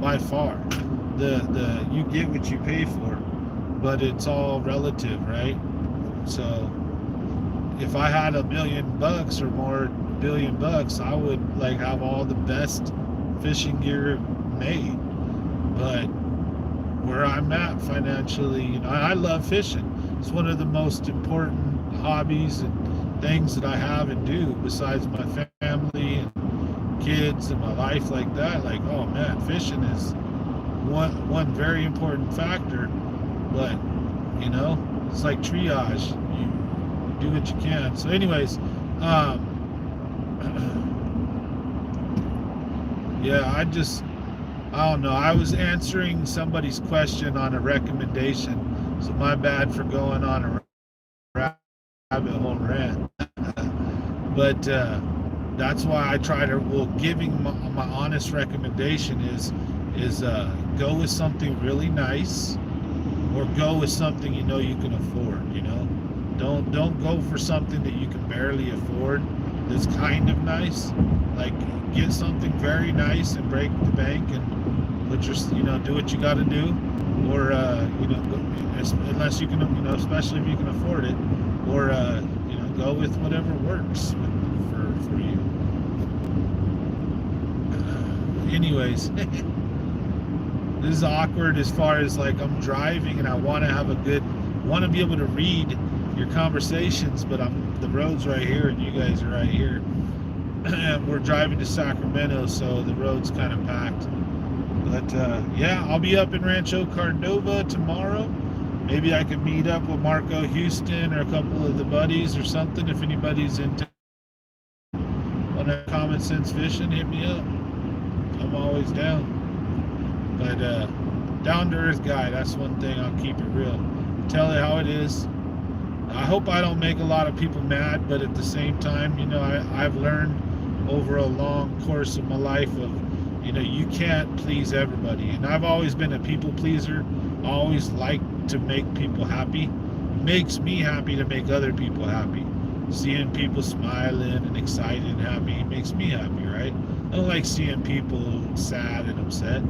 by far. The you get what you pay for, but it's all relative, right? So if I had $1 million or more, $1 billion, I would like have all the best fishing gear made. But where I'm at financially, I love fishing. It's one of the most important hobbies and things that I have and do besides my family and kids and my life like that. Like, oh man, fishing is one very important factor. But it's like triage. You do what you can. So anyways, yeah, I don't know. I was answering somebody's question on a recommendation, so my bad for going on a rabbit hole rant. But that's why I try to. Well, giving my honest recommendation is go with something really nice, or go with something you can afford. Don't go for something that you can barely afford. That's kind of nice. Like, get something very nice and break the bank and put your, do what you got to do, or unless you can, especially if you can afford it, or go with whatever works for you. Anyways, this is awkward as far as like I'm driving and I want to be able to read your conversations, but the road's right here and you guys are right here. We're driving to Sacramento, so the road's kind of packed. But yeah, I'll be up in Rancho Cordova tomorrow. Maybe I can meet up with Marco Houston or a couple of the buddies or something. If anybody's into common sense fishing, hit me up. I'm always down. But down to earth guy, that's one thing. I'll keep it real. Tell it how it is. I hope I don't make a lot of people mad, but at the same time, I've learned over a long course of my life of, you can't please everybody. And I've always been a people pleaser. I always like to make people happy. It makes me happy to make other people happy. Seeing people smiling and excited and happy makes me happy, right? I don't like seeing people sad and upset.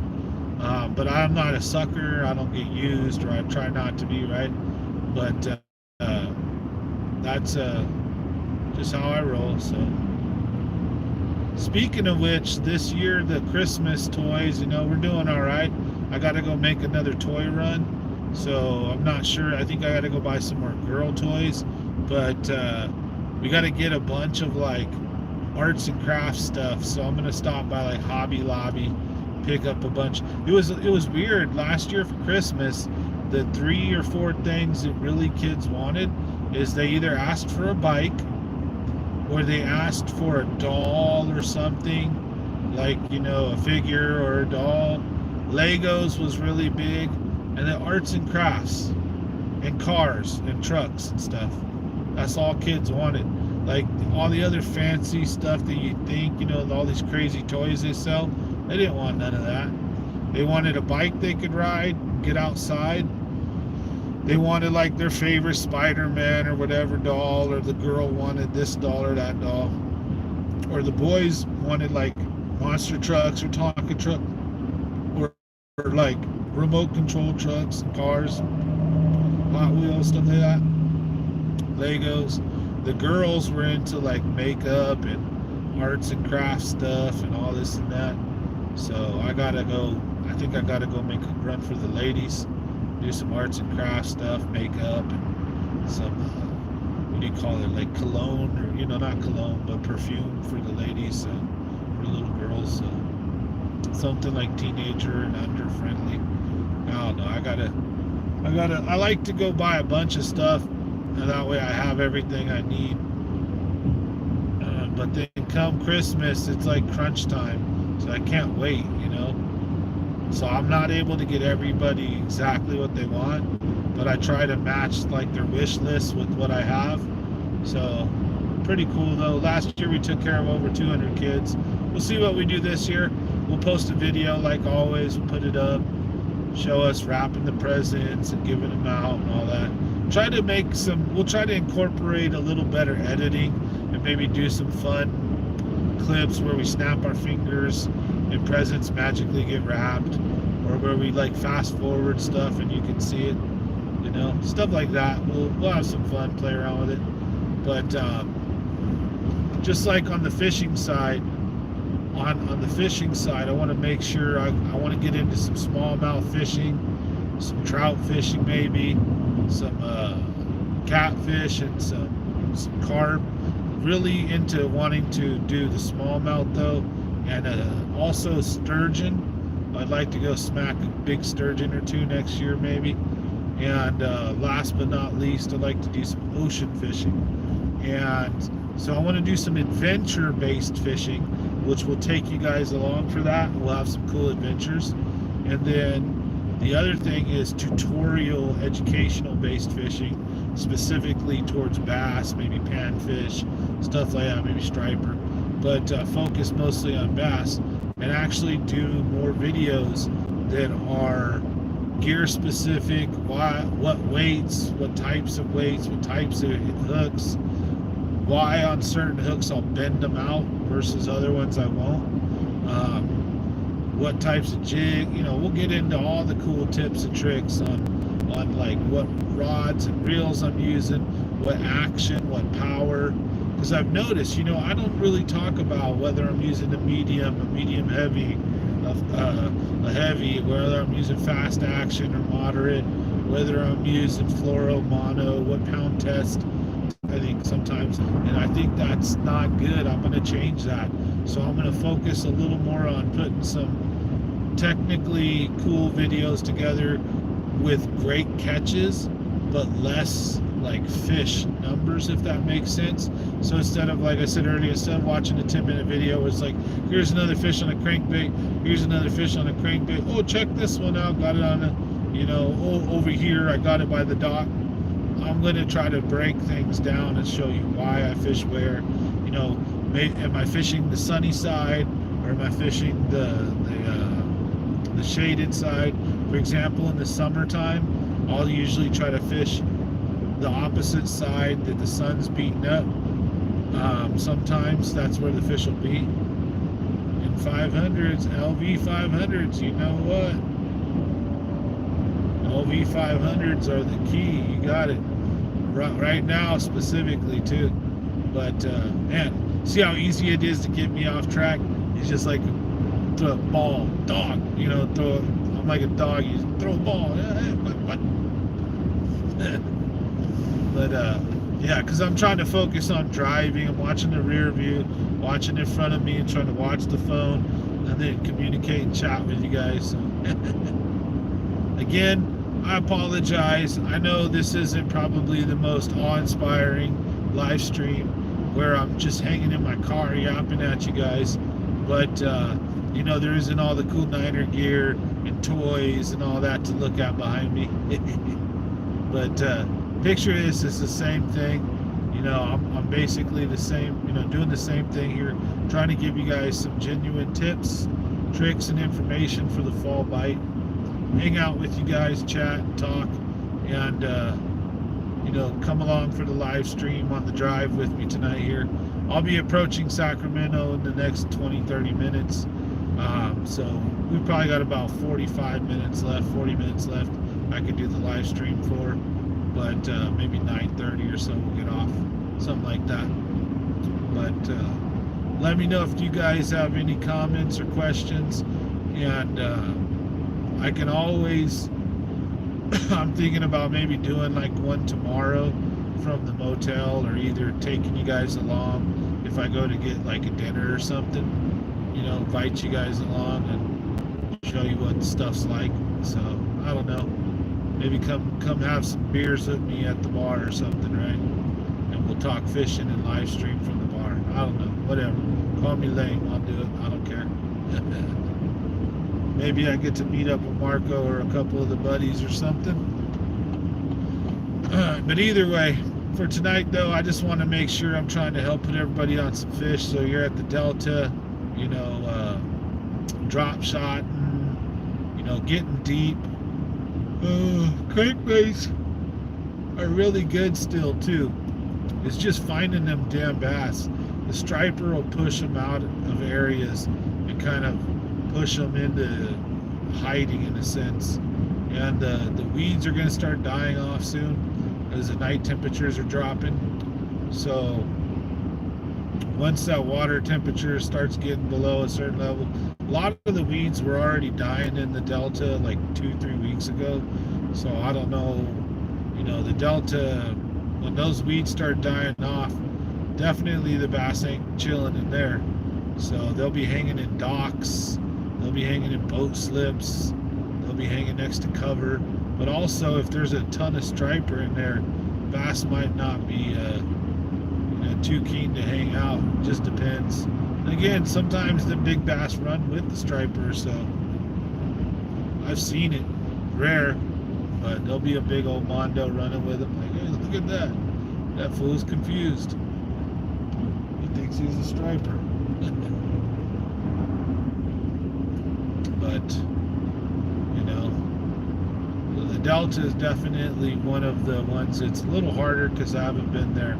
But I'm not a sucker. I don't get used, or I try not to be, right? But that's just how I roll. So, speaking of which, this year the Christmas toys, we're doing all right. I got to go make another toy run, so I'm not sure. I think I got to go buy some more girl toys, but we got to get a bunch of like arts and crafts stuff. So I'm gonna stop by like Hobby Lobby, pick up a bunch. It was weird last year for Christmas. The 3 or 4 things that really kids wanted is they either asked for a bike, or they asked for a doll or something, like a figure or a doll. Legos was really big, and then arts and crafts and cars and trucks and stuff. That's all kids wanted. Like all the other fancy stuff that you think, all these crazy toys they sell, they didn't want none of that. They wanted a bike they could ride, get outside. They wanted like their favorite Spider-Man or whatever doll, or the girl wanted this doll or that doll. Or the boys wanted like monster trucks or Tonka truck, or like remote control trucks and cars, Hot Wheels, stuff like that. Legos. The girls were into like makeup and arts and crafts stuff and all this and that. So I think I gotta go make a run for the ladies, do some arts and crafts stuff, makeup, and some what do you call it, like cologne, or not cologne but perfume for the ladies, for little girls, something like teenager and under friendly. I don't know. I like to go buy a bunch of stuff, and that way I have everything I need. But then come Christmas, it's like crunch time, so I can't wait, So I'm not able to get everybody exactly what they want, but I try to match like their wish list with what I have. So pretty cool though. Last year we took care of over 200 kids. We'll see what we do this year. We'll post a video like always. We'll put it up, show us wrapping the presents and giving them out and all that. We'll try to incorporate a little better editing and maybe do some fun clips where we snap our fingers and presents magically get wrapped, or where we like fast forward stuff and you can see it, stuff like that. We'll have some fun, play around with it. But just like on the fishing side, on the fishing side, I want to make sure I want to get into some smallmouth fishing, some trout fishing maybe, some catfish and some carp. Really into wanting to do the smallmouth though, and also sturgeon. I'd like to go smack a big sturgeon or two next year maybe. And last but not least, I'd like to do some ocean fishing. And so I want to do some adventure-based fishing, which will take you guys along for that. We'll have some cool adventures. And then the other thing is tutorial, educational-based fishing, specifically towards bass, maybe panfish, stuff like that, maybe striper, but focus mostly on bass, and actually do more videos that are gear specific, what weights, what types of weights, what types of hooks, why on certain hooks I'll bend them out versus other ones I won't, what types of jig, we'll get into all the cool tips and tricks on like what rods and reels I'm using, what action, what power, because I've noticed, I don't really talk about whether I'm using a medium heavy, a heavy, whether I'm using fast action or moderate, whether I'm using fluoro, mono, what pound test. I think sometimes, and I think that's not good. I'm going to change that. So I'm going to focus a little more on putting some technically cool videos together with great catches, but less like fish numbers, if that makes sense. So instead of, like I said earlier, instead of watching a 10-minute video, it's like, here's another fish on a crankbait, here's another fish on a crankbait, oh, check this one out, got it on a, over here, I got it by the dock. I'm going to try to break things down and show you why I fish where. You know, am I fishing the sunny side, or am I fishing the shaded side? For example, in the summertime, I'll usually try to fish the opposite side that the sun's beating up. Sometimes that's where the fish will be. In 500s, LV 500s, you know what? LV 500s are the key. You got it. Right now, specifically, too. But, man, see how easy it is to get me off track? It's just like throw a ball, dog. You know, I'm like a dog. You throw a ball. What? But, yeah, because I'm trying to focus on driving. I'm watching the rear view, watching in front of me, and trying to watch the phone, and then communicate and chat with you guys. So, again, I apologize. I know this isn't probably the most awe-inspiring live stream where I'm just hanging in my car yapping at you guys. But, you know, there isn't all the cool Niner gear and toys and all that to look at behind me. But, picture this, it's the same thing. You know, I'm basically the same, you know, doing the same thing here, trying to give you guys some genuine tips, tricks, and information for the fall bite. Hang out with you guys, chat, talk, and, you know, come along for the live stream on the drive with me tonight here. I'll be approaching Sacramento in the next 20-30 minutes. So we've probably got about 40 minutes left I could do the live stream for. But maybe 9:30 or so we'll get off, something like that. But let me know if you guys have any comments or questions, and I can always I'm thinking about maybe doing like one tomorrow from the motel, or either taking you guys along if I go to get like a dinner or something, you know, invite you guys along and show you what stuff's like. So I don't know, maybe come have some beers with me at the bar or something, right? And we'll talk fishing and live stream from the bar. I don't know, whatever. Call me lame, I'll do it. I don't care. Maybe I get to meet up with Marco or a couple of the buddies or something. But either way, for tonight though, I just want to make sure I'm trying to help put everybody on some fish. So you're at the Delta, you know, drop shotting, you know, getting deep. Crankbaits are really good still too. It's just finding them damn bass. The striper will push them out of areas and kind of push them into hiding in a sense. And the weeds are going to start dying off soon as the night temperatures are dropping. So once that water temperature starts getting below a certain level, a lot of the weeds were already dying in the Delta like 2-3 weeks ago. So I don't know, you know, the Delta, when those weeds start dying off, definitely the bass ain't chilling in there. So they'll be hanging in docks, they'll be hanging in boat slips, they'll be hanging next to cover. But also, if there's a ton of striper in there, bass might not be you know, too keen to hang out. It just depends. And again, sometimes the big bass run with the striper, so I've seen it. Rare, but there'll be a big old mondo running with him. Like, hey, look at that. That fool's confused. He thinks he's a striper. But, you know, the Delta is definitely one of the ones that's a little harder because I haven't been there.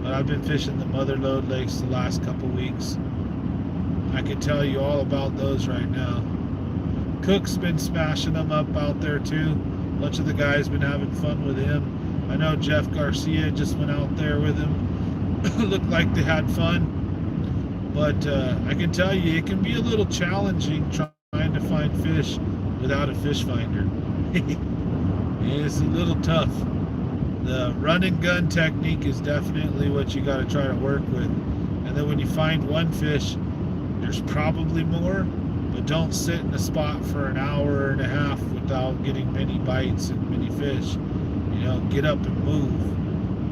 But I've been fishing the mother lode lakes the last couple weeks. I can tell you all about those right now. Cook's been smashing them up out there too. A bunch of the guys been having fun with him. I know Jeff Garcia just went out there with him. Looked like they had fun. But I can tell you, it can be a little challenging trying to find fish without a fish finder. It's a little tough. The run and gun technique is definitely what you got to try to work with. And then when you find one fish, there's probably more, but don't sit in a spot for an hour and a half without getting many bites and many fish. You know, get up and move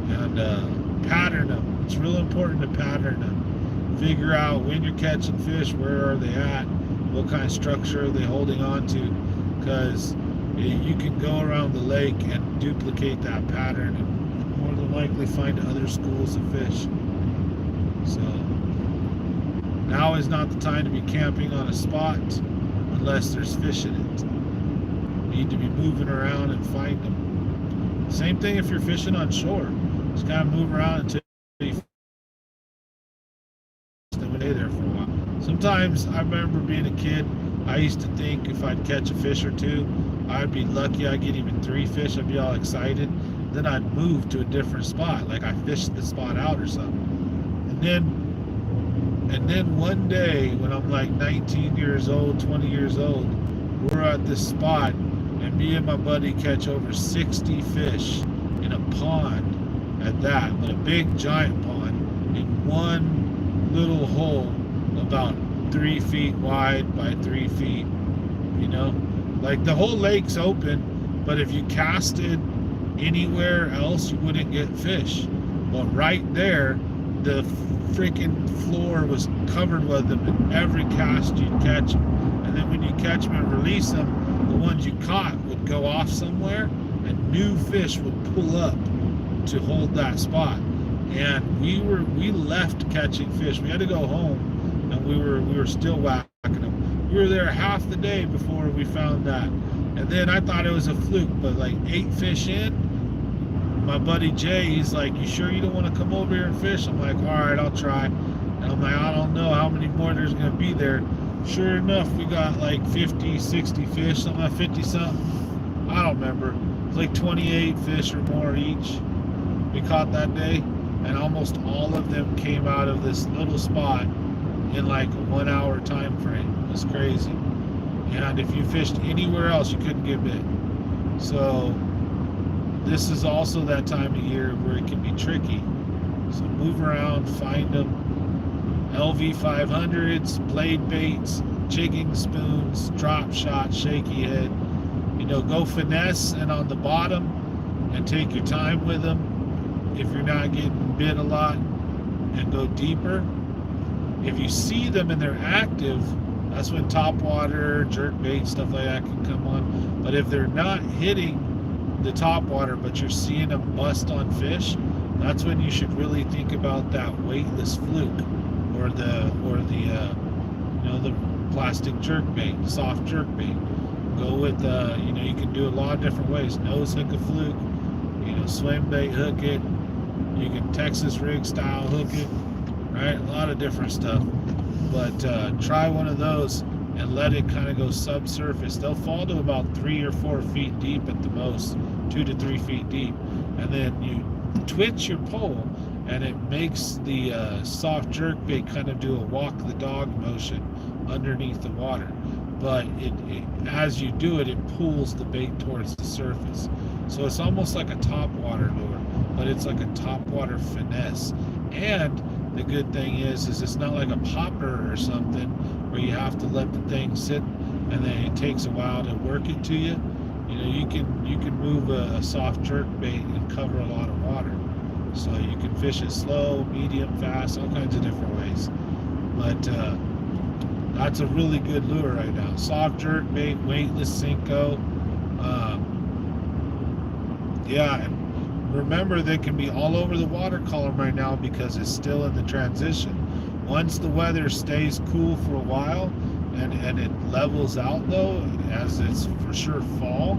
and pattern them. It's real important to pattern them. Figure out when you're catching fish, where are they at, what kind of structure are they holding on to, because you can go around the lake and duplicate that pattern than likely find other schools of fish. So now is not the time to be camping on a spot unless there's fish in it. You need to be moving around and find them. Same thing if you're fishing on shore. Just kind of move around until you stay there for a while. Sometimes I remember being a kid, I used to think if I'd catch a fish or two, I'd be lucky I'd get even 3 fish. I'd be all excited. Then I'd move to a different spot, like I fished the spot out or something. And then one day when I'm like 19 years old, 20 years old, we're at this spot and me and my buddy catch over 60 fish in a pond at that, but a big giant pond in one little hole about 3 feet wide by 3 feet, you know? Like the whole lake's open, but if you casted anywhere else, you wouldn't get fish. But right there, the freaking floor was covered with them, and every cast you'd catch them. And then when you catch them and release them, the ones you caught would go off somewhere, and new fish would pull up to hold that spot. And we left catching fish. We had to go home, and we were still whacking them. We were there half the day before we found that. And then I thought it was a fluke, but like 8 fish in, my buddy Jay, he's like, "You sure you don't want to come over here and fish?" I'm like, "All right, I'll try." And I'm like, "I don't know how many more there's going to be there." Sure enough, we got like 50, 60 fish, something like 50 something. I don't remember. It's like 28 fish or more each we caught that day. And almost all of them came out of this little spot in like a 1 hour time frame. It was crazy. And if you fished anywhere else, you couldn't get bit. So this is also that time of year where it can be tricky. So move around, find them. LV 500s, blade baits, jigging spoons, drop shot, shaky head. You know, go finesse and on the bottom and take your time with them if you're not getting bit a lot, and go deeper. If you see them and they're active, that's when top water, jerk bait, stuff like that can come on. But if they're not hitting the top water, but you're seeing them bust on fish, that's when you should really think about that weightless fluke, or the you know, the plastic jerk bait, soft jerk bait. Go with you know, you can do a lot of different ways. Nose hook a fluke, you know, swim bait hook it, you can Texas rig style hook it, right? A lot of different stuff. But try one of those and let it kind of go subsurface. They'll fall to about 3 or 4 feet deep at the most, 2 to 3 feet deep. And then you twitch your pole and it makes the soft jerk bait kind of do a walk the dog motion underneath the water. But as you do it, it pulls the bait towards the surface. So it's almost like a topwater lure, but it's like a topwater finesse. And the good thing is it's not like a popper or something where you have to let the thing sit and then it takes a while to work it to you. You know, you can move a soft jerk bait and cover a lot of water. So you can fish it slow, medium, fast, all kinds of different ways. But that's a really good lure right now. Soft jerk bait, weightless Senko. Yeah, and remember, they can be all over the water column right now because it's still in the transition. Once the weather stays cool for a while and it levels out though, as it's for sure fall,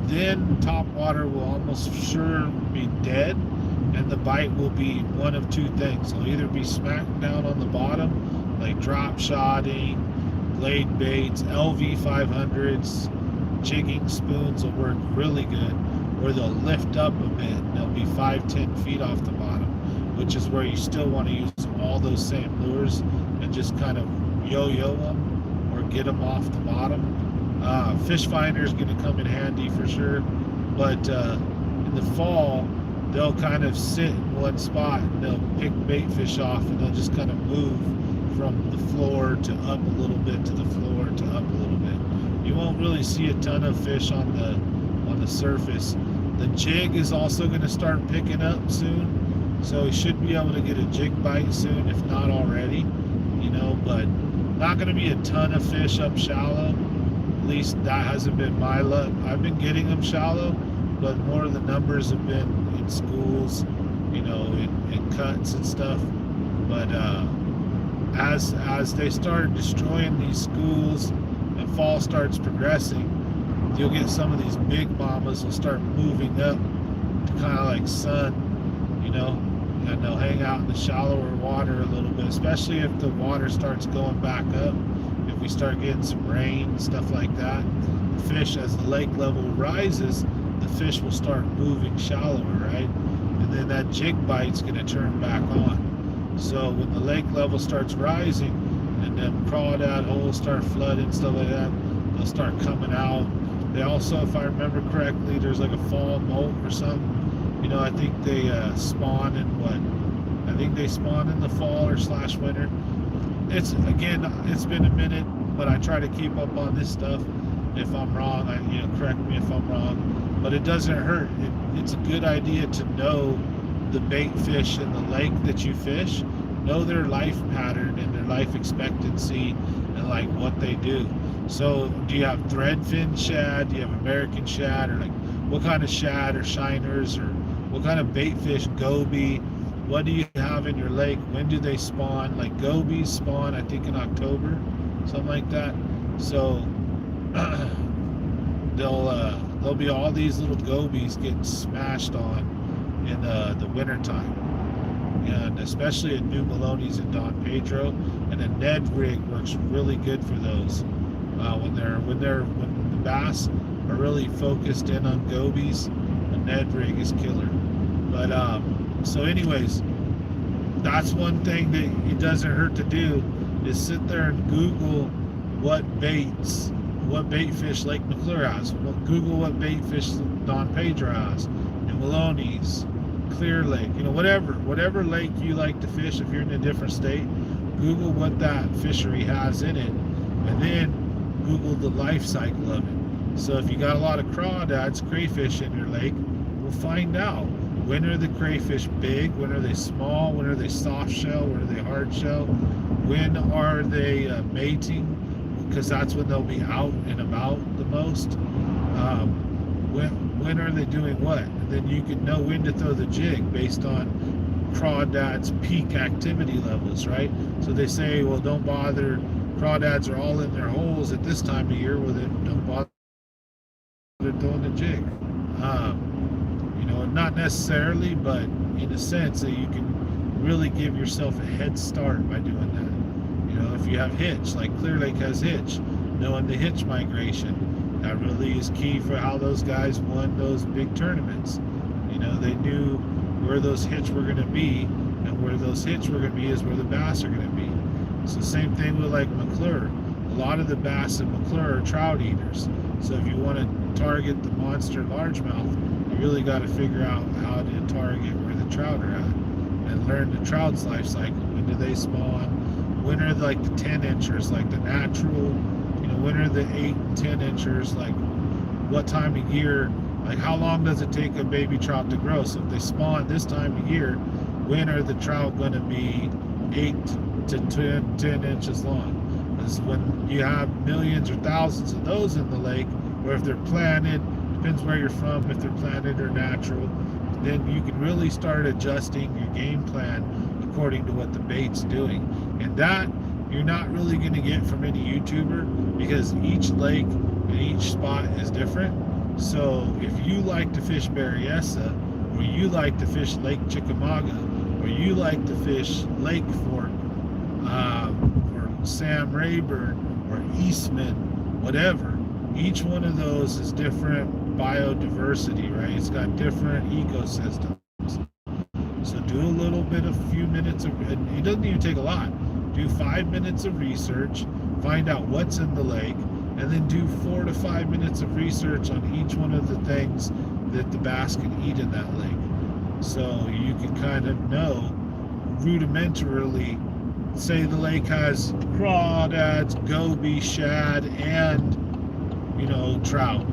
then top water will almost sure be dead, and the bite will be one of 2 things. It'll either be smacked down on the bottom, like drop shotting, blade baits, LV 500s, jigging spoons will work really good, or they'll lift up a bit and they'll be 5-10 feet off the bottom, which is where you still want to use all those same lures and just kind of yo-yo them or get them off the bottom. Fish finder is going to come in handy for sure, but in the fall they'll kind of sit in one spot and they'll pick bait fish off and they'll just kind of move from the floor to up a little bit to the floor to up a little bit. You won't really see a ton of fish on the surface. The jig is also going to start picking up soon, so you should be able to get a jig bite soon, if not already, you know, but not going to be a ton of fish up shallow. At least that hasn't been my luck. I've been getting them shallow, but more of the numbers have been in schools in cuts and stuff. But as they start destroying these schools and fall starts progressing, you'll get some of these big mamas will start moving up to kind of like sun, and they'll hang out in the shallower water a little bit, especially if the water starts going back up. If we start getting some rain and stuff like that, the fish, as the lake level rises, the fish will start moving shallower, right? And then that jig bite's going to turn back on. So when the lake level starts rising and them crawdad holes start flooding, stuff like that, they'll start coming out. They also, if I remember correctly, there's like a fall molt or something. I think they spawn in I think they spawn in the fall or / winter. It's been a minute, but I try to keep up on this stuff. If I'm wrong, correct me if I'm wrong. But it doesn't hurt. It's a good idea to know the bait fish in the lake that you fish, know their life pattern and their life expectancy and like what they do. So do you have threadfin shad? Do you have American shad? Or like what kind of shad or shiners, or what kind of bait fish, goby? What do you have in your lake? When do they spawn? Like gobies spawn, I think in October, something like that. So there'll be all these little gobies getting smashed on in the winter time, and especially in New Maloney's and Don Pedro. And a Ned rig works really good for those when the bass are really focused in on gobies. A Ned rig is killer. But so anyways, that's one thing that it doesn't hurt to do, is sit there and Google what bait fish Lake McClure has. Google what bait fish Don Pedro has, New Maloney's, Clear Lake, whatever lake you like to fish. If you're in a different state, Google what that fishery has in it, and then Google the life cycle of it. So if you got a lot of crawdads, crayfish in your lake, we'll find out. When are the crayfish big? When are they small? When are they soft shell? When are they hard shell? When are they mating? Because that's when they'll be out and about the most. When are they doing what? And then you can know when to throw the jig based on crawdads' peak activity levels, right? So they say, well, don't bother. Crawdads are all in their holes at this time of year. Well, then don't bother throwing the jig. Not necessarily, but in a sense that you can really give yourself a head start by doing that. If you have hitch, like Clear Lake has hitch, knowing the hitch migration, that really is key for how those guys won those big tournaments. They knew where those hitch were going to be, and where those hitch were going to be is where the bass are going to be. So same thing with like McClure. A lot of the bass in McClure are trout eaters. So if you want to target the monster largemouth, you really got to figure out how to target where the trout are at and learn the trout's life cycle. When do they spawn? When are like the 10-inchers, like the natural, when are the 8 and 10-inchers, like what time of year, like how long does it take a baby trout to grow? So if they spawn this time of year, when are the trout going to be 8 to 10 inches long? Because when you have millions or thousands of those in the lake, or if they're planted, depends where you're from, if they're planted or natural, then you can really start adjusting your game plan according to what the bait's doing. And that you're not really going to get from any YouTuber, because each lake and each spot is different. So if you like to fish Berryessa, or you like to fish Lake Chickamauga, or you like to fish Lake Fork, or Sam Rayburn, or Eastman, whatever, each one of those is different biodiversity, right? It's got different ecosystems. So do a few minutes of, it doesn't even take a lot. Do 5 minutes of research, find out what's in the lake, and then do 4 to 5 minutes of research on each one of the things that the bass can eat in that lake. So you can kind of know rudimentarily, say the lake has crawdads, goby, shad, and trout.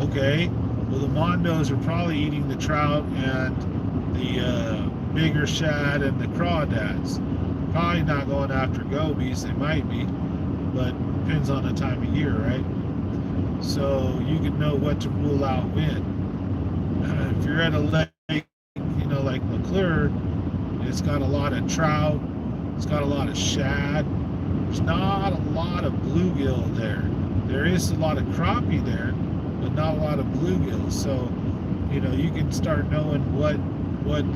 Okay, well the mondos are probably eating the trout and the bigger shad and the crawdads. Probably not going after gobies. They might be, but depends on the time of year, right? So you can know what to rule out when. If you're at a lake, like McClure, it's got a lot of trout, it's got a lot of shad. There's not a lot of bluegill there. There is a lot of crappie there, but not a lot of bluegill. So, you know, you can start knowing what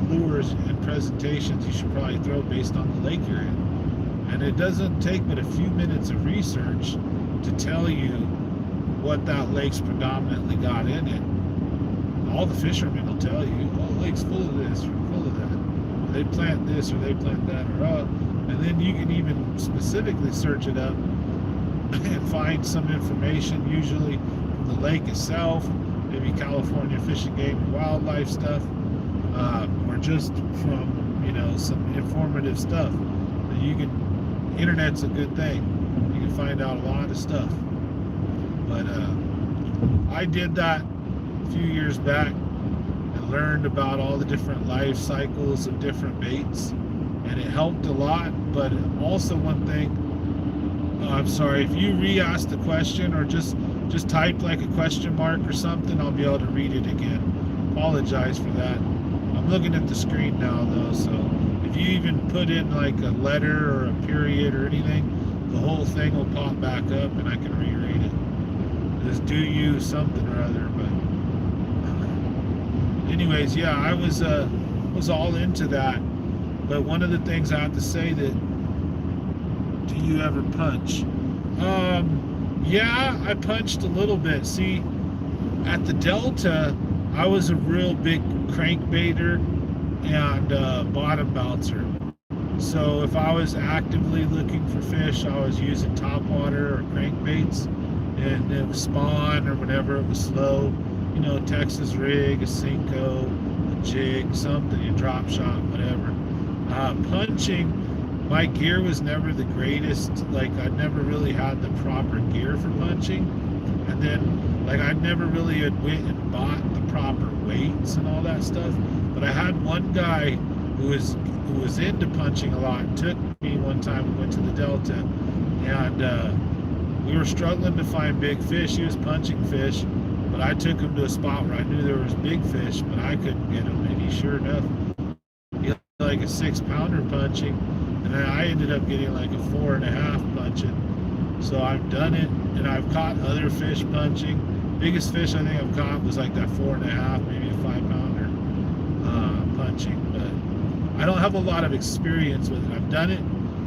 lures and presentations you should probably throw based on the lake you're in. And it doesn't take but a few minutes of research to tell you what that lake's predominantly got in it. All the fishermen will tell you, oh, the lake's full of this or full of that. They plant this or they plant that, or and then you can even specifically search it up and find some information, usually from the lake itself, maybe California Fish and Game and Wildlife stuff, or just from, you know, some informative stuff. You can, internet's a good thing. You can find out a lot of stuff. But I did that a few years back and learned about all the different life cycles of different baits, and it helped a lot. But also one thing, I'm sorry, if you re-ask the question or just type like a question mark or something, I'll be able to read it again. Apologize for that. I'm looking at the screen now though, so if you even put in like a letter or a period or anything, the whole thing will pop back up and I can reread it. Just do you something or other. But anyways, yeah, I was all into that. But one of the things I have to say, that, do you ever punch? Yeah, I punched a little bit. See, at the Delta, I was a real big crankbaiter and bottom bouncer. So if I was actively looking for fish, I was using topwater or crankbaits, and it was spawn or whenever it was slow, you know, Texas rig, a Cinco, a jig, something, a drop shot, whatever. Punching, my gear was never the greatest. Like, I never really had the proper gear for punching, and then like I never really had went and bought the proper weights and all that stuff. But I had one guy who was into punching a lot, took me one time. We went to the Delta, and we were struggling to find big fish. He was punching fish, but I took him to a spot where I knew there was big fish, but I couldn't get him. And he, sure enough, he had like a 6-pounder punching, and I ended up getting like a 4.5 punching. So I've done it, and I've caught other fish punching. Biggest fish I think I've caught was like that 4.5, maybe a 5-pounder punching. But I don't have a lot of experience with it. I've done it,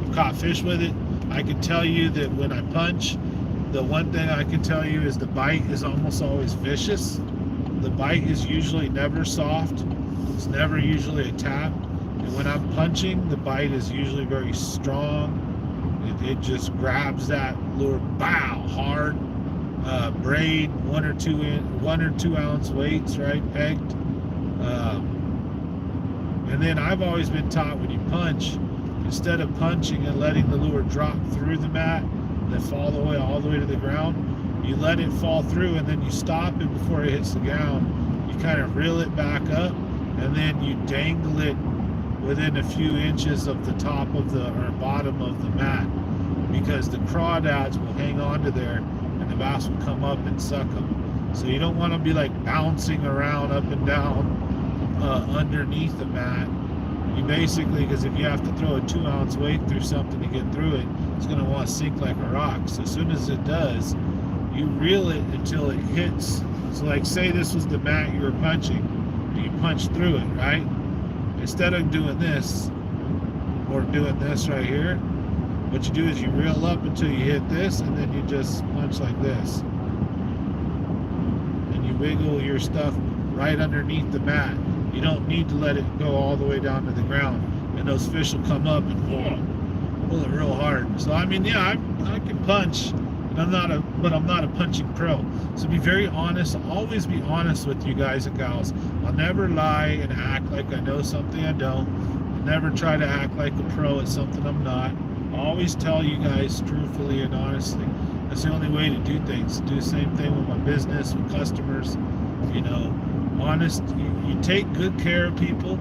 I've caught fish with it. I can tell you that when I punch, the one thing I can tell you is the bite is almost always vicious. The bite is usually never soft. It's never usually a tap. And when I'm punching, the bite is usually very strong. It just grabs that lure, bow, hard. Braid, 1 or 2 ounce weights, right, pegged. And then I've always been taught, when you punch, instead of punching and letting the lure drop through the mat and then fall all the way to the ground, you let it fall through, and then you stop it before it hits the ground. You kind of reel it back up, and then you dangle it within a few inches of the top of the, or bottom of the mat, because the crawdads will hang on to there and the bass will come up and suck them. So you don't want to be like bouncing around up and down underneath the mat. You basically, because if you have to throw a 2-ounce weight through something to get through it, it's going to want to sink like a rock. So as soon as it does, you reel it until it hits. So like, say this was the mat you were punching, and you punch through it, right? Instead of doing this or doing this right here, what you do is you reel up until you hit this, and then you just punch like this. And you wiggle your stuff right underneath the mat. You don't need to let it go all the way down to the ground. And those fish will come up and pull it real hard. So I mean, yeah, I can punch, and I'm not a punching pro. So be very honest. I'll always be honest with you guys and gals. I'll never lie and act like I know something I don't. I'll never try to act like a pro at something I'm not. I'll always tell you guys truthfully and honestly. That's the only way to do things. Do the same thing with my business, with customers. You know, honest. You take good care of people.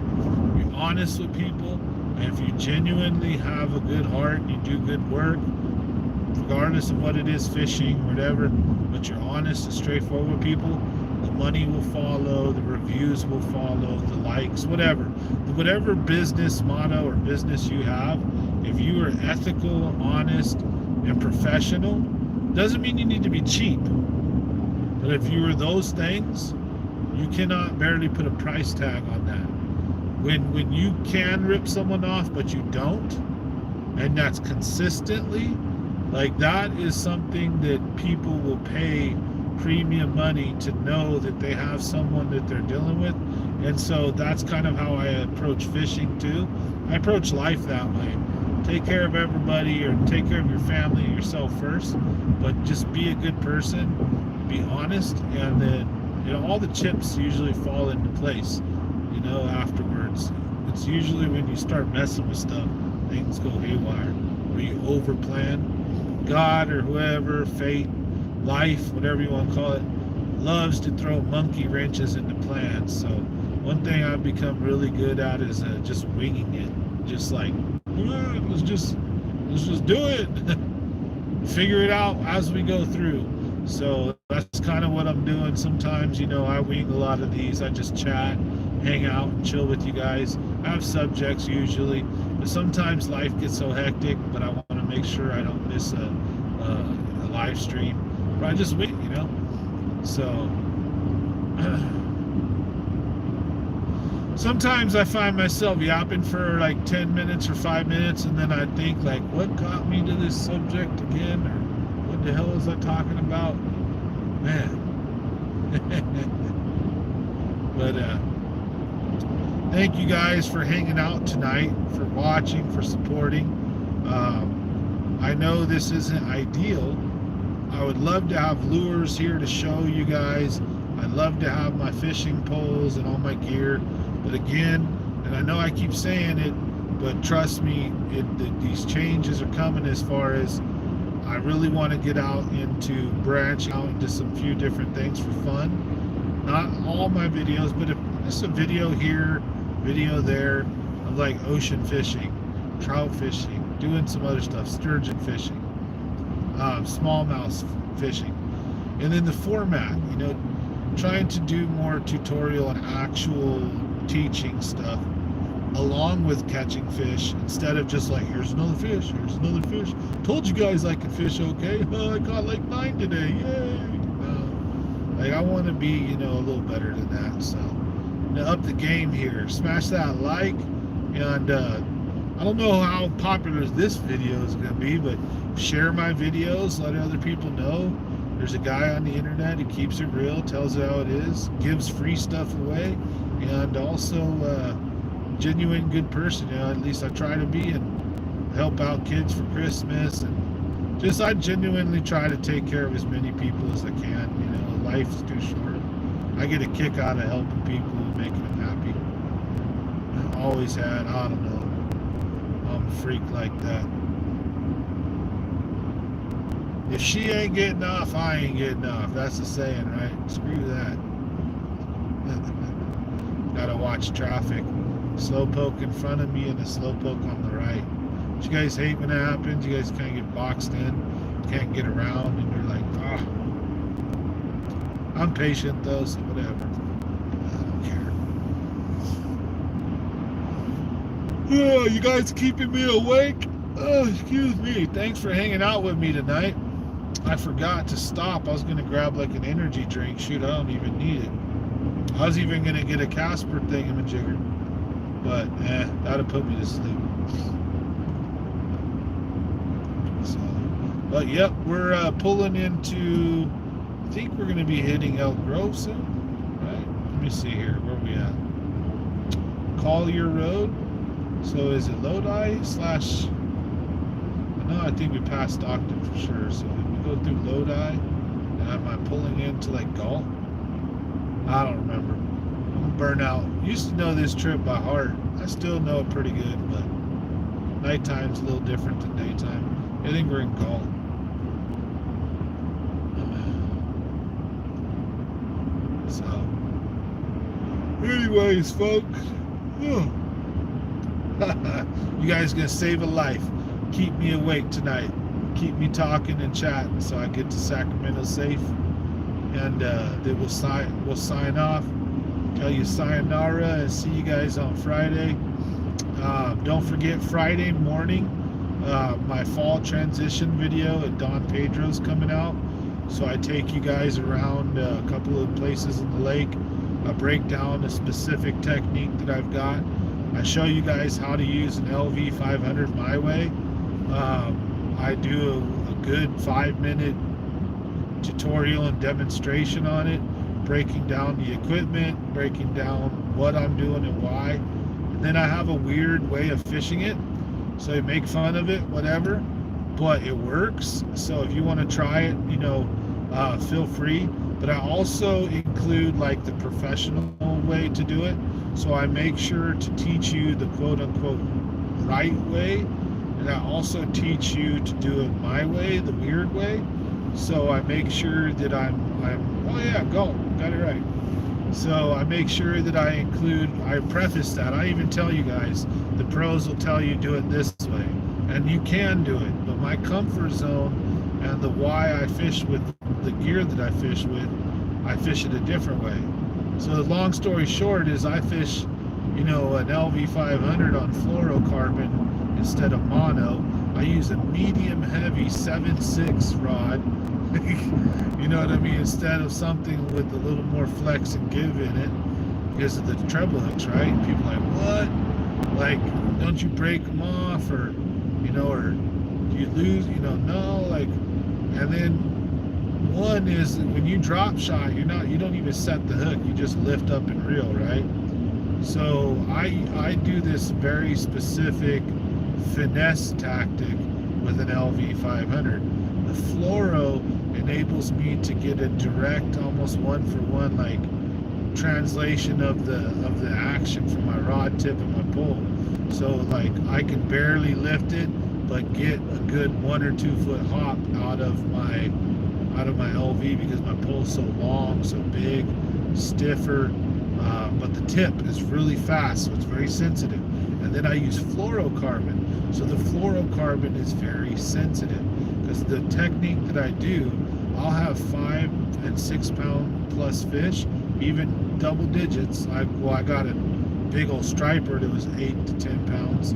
You're honest with people. And if you genuinely have a good heart, you do good work, regardless of what it is, fishing, whatever, but you're honest and straightforward with people, the money will follow, the reviews will follow, the likes, whatever business motto or business you have. If you are ethical, honest, and professional, doesn't mean you need to be cheap. But if you are those things, you cannot barely put a price tag on that. When you can rip someone off, but you don't, and that's consistently, like that is something that people will pay premium money to know that they have someone that they're dealing with. And so that's kind of how I approach fishing too. I approach life that way. Take care of everybody, or take care of your family and yourself first, but just be a good person, be honest, and then all the chips usually fall into place afterwards. It's usually when you start messing with stuff, things go haywire, or you over plan. God or whoever, fate, life, whatever you want to call it, loves to throw monkey wrenches into plans. So one thing I've become really good at is just winging it. Just like, let's just do it. Figure it out as we go through. So that's kind of what I'm doing. Sometimes, I wing a lot of these. I just chat, hang out, and chill with you guys. I have subjects usually, but sometimes life gets so hectic, but I want to make sure I don't miss a live stream. But I just wing, So sometimes I find myself yapping for like 10 minutes or 5 minutes, and then I think like, what got me to this subject again? Or what the hell was I talking about? Man. But thank you guys for hanging out tonight, for watching, for supporting. I know this isn't ideal. I would love to have lures here to show you guys. I'd love to have my fishing poles and all my gear. But again, and I know I keep saying it, but trust me, these changes are coming as far as I really want to get out into branching out into some few different things for fun. Not all my videos, but if just a video here, video there, of like ocean fishing, trout fishing, doing some other stuff, sturgeon fishing, smallmouth fishing. And then the format, trying to do more tutorial and actual teaching stuff along with catching fish, instead of just like, here's another fish, told you guys I could fish okay. Oh, I caught like 9 today, yay. Like I want to be a little better than that. So up the game here, smash that like, and I don't know how popular this video is going to be, but share my videos, let other people know. There's a guy on the internet who keeps it real, tells it how it is, gives free stuff away, and also genuine good person. At least I try to be, and help out kids for Christmas, and just I genuinely try to take care of as many people as I can. Life's too short. I get a kick out of helping people and making them happy. I always had. I don't know. I'm a freak like that. If she ain't getting off, I ain't getting off. That's the saying, right? Screw that. Gotta watch traffic. Slowpoke in front of me and a slowpoke on the right. Do you guys hate when that happens? You guys kind of get boxed in, can't get around, and you're like, ah. I'm patient though, so whatever. I don't care. Oh, you guys keeping me awake? Oh, excuse me. Thanks for hanging out with me tonight. I forgot to stop. I was going to grab like an energy drink. Shoot, I don't even need it. I was even going to get a Casper thingamajigger. But, that'll put me to sleep. So, but, yep, we're pulling into... I think we're going to be hitting Elk Grove soon, right? Let me see here. Where are we at? Collier Road. So is it Lodi / No, I think we passed Stockton for sure. So if we go through Lodi, am I pulling into like Galt? I don't remember. I'm burnt out. Used to know this trip by heart. I still know it pretty good, but nighttime's a little different than daytime. I think we're in Galt. So, anyways, folks, you guys gonna save a life. Keep me awake tonight. Keep me talking and chatting so I get to Sacramento safe. and then we'll sign off. Tell you sayonara and see you guys on Friday. Don't forget Friday morning, my fall transition video at Don Pedro's coming out. So I take you guys around a couple of places in the lake. I break down a specific technique that I've got. I show you guys how to use an LV 500 my way. I do a good 5-minute tutorial and demonstration on it, breaking down the equipment, breaking down what I'm doing and why. And then I have a weird way of fishing it, so I make fun of it, whatever, but it works. So if you want to try it, you know, feel free. But I also include like the professional way to do it. So I make sure to teach you the quote unquote right way, and I also teach you to do it my way, the weird way. So I make sure that I'm oh yeah, got it right. So I make sure that I preface that. I even tell you guys, the pros will tell you do it this way, and you can do it. But my comfort zone and the why I fish with the gear that I fish with, I fish it a different way. So the long story short is I fish, you know, an LV 500 on fluorocarbon instead of mono. I use a medium heavy 7.6 rod, you know what I mean, instead of something with a little more flex and give in it because of the treble hooks, right? People are like, what? Like, don't you break them off, or, you know, or you lose, you know, no, like, and then one is when you drop shot, you don't even set the hook, you just lift up and reel, right? So I do this very specific finesse tactic with an LV 500. The fluoro enables me to get a direct, almost one-for-one like translation of the action from my rod tip and my pull. So like I can barely lift it, but get a good 1 or 2 foot hop out of my LV because my pull's so long, so big, stiffer. But the tip is really fast, so it's very sensitive. And then I use fluorocarbon, so the fluorocarbon is very sensitive because the technique that I do, I'll have 5 and 6 pound plus fish, even double digits. I got a big old striper that was 8 to 10 pounds.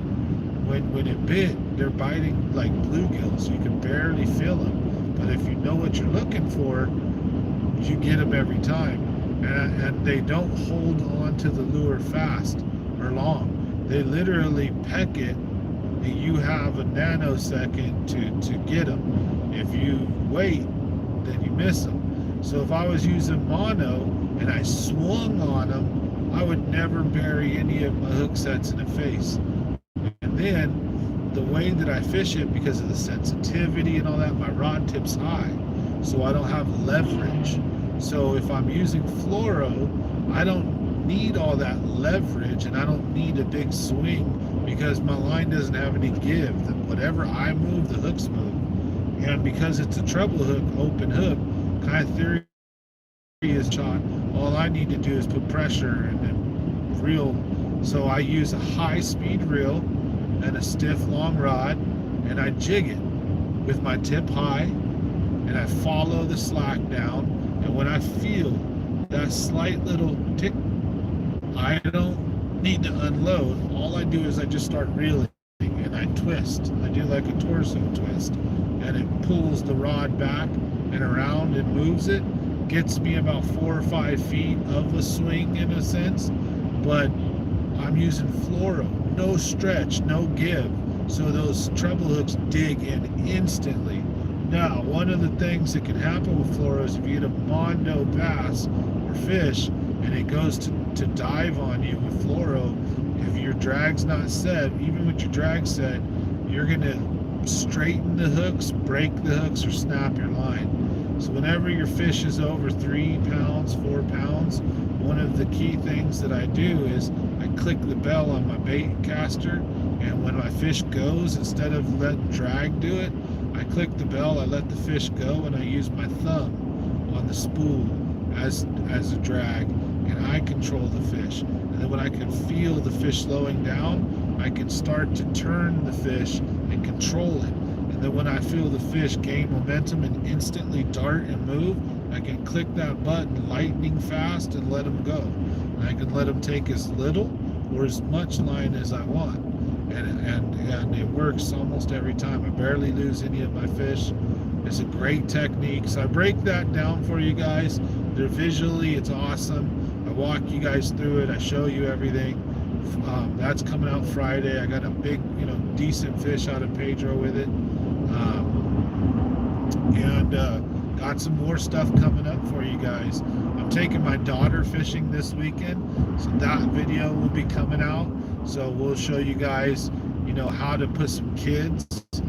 When it bit, they're biting like bluegills. You can barely feel them, but if you know what you're looking for, you get them every time. And they don't hold on to the lure fast or long. They literally peck it, and you have a nanosecond to get them. If you wait, then you miss them. So if I was using mono and I swung on them, I would never bury any of my hook sets in the face. And then the way that I fish it, because of the sensitivity and all that, my rod tip's high, so I don't have leverage. So if I'm using fluoro, I don't need all that leverage, and I don't need a big swing because my line doesn't have any give. Whatever I move, the hooks move. And because it's a treble hook, open hook, kind of theory is shot, all I need to do is put pressure and then reel. So I use a high speed reel and a stiff long rod, and I jig it with my tip high, and I follow the slack down. And when I feel that slight little tick, I don't need to unload. All I do is I just start reeling and I twist. I do like a torso twist, and it pulls the rod back and around and moves it. Gets me about 4 or 5 feet of a swing in a sense, but I'm using fluoro, no stretch, no give. So those treble hooks dig in instantly. Now, one of the things that can happen with fluoro is if you get a mondo bass or fish and it goes to dive on you with fluoro, if your drag's not set, even with your drag set, you're going to straighten the hooks, break the hooks, or snap your line. So whenever your fish is over 3 pounds, 4 pounds, one of the key things that I do is I click the bell on my bait caster, and when my fish goes, instead of letting drag do it, I click the bell, I let the fish go, and I use my thumb on the spool as a drag, and I control the fish. And then when I can feel the fish slowing down, I can start to turn the fish and control it. And then when I feel the fish gain momentum and instantly dart and move, I can click that button lightning fast and let them go. And I can let them take as little or as much line as I want. And it works almost every time. I barely lose any of my fish. It's a great technique. So I break that down for you guys. They're visually, it's awesome. I walk you guys through it. I show you everything. That's coming out Friday. I got a big, decent fish out of Pedro with it. Got some more stuff coming up for you guys. I'm taking my daughter fishing this weekend, so that video will be coming out. So we'll show you guys, how to put some kids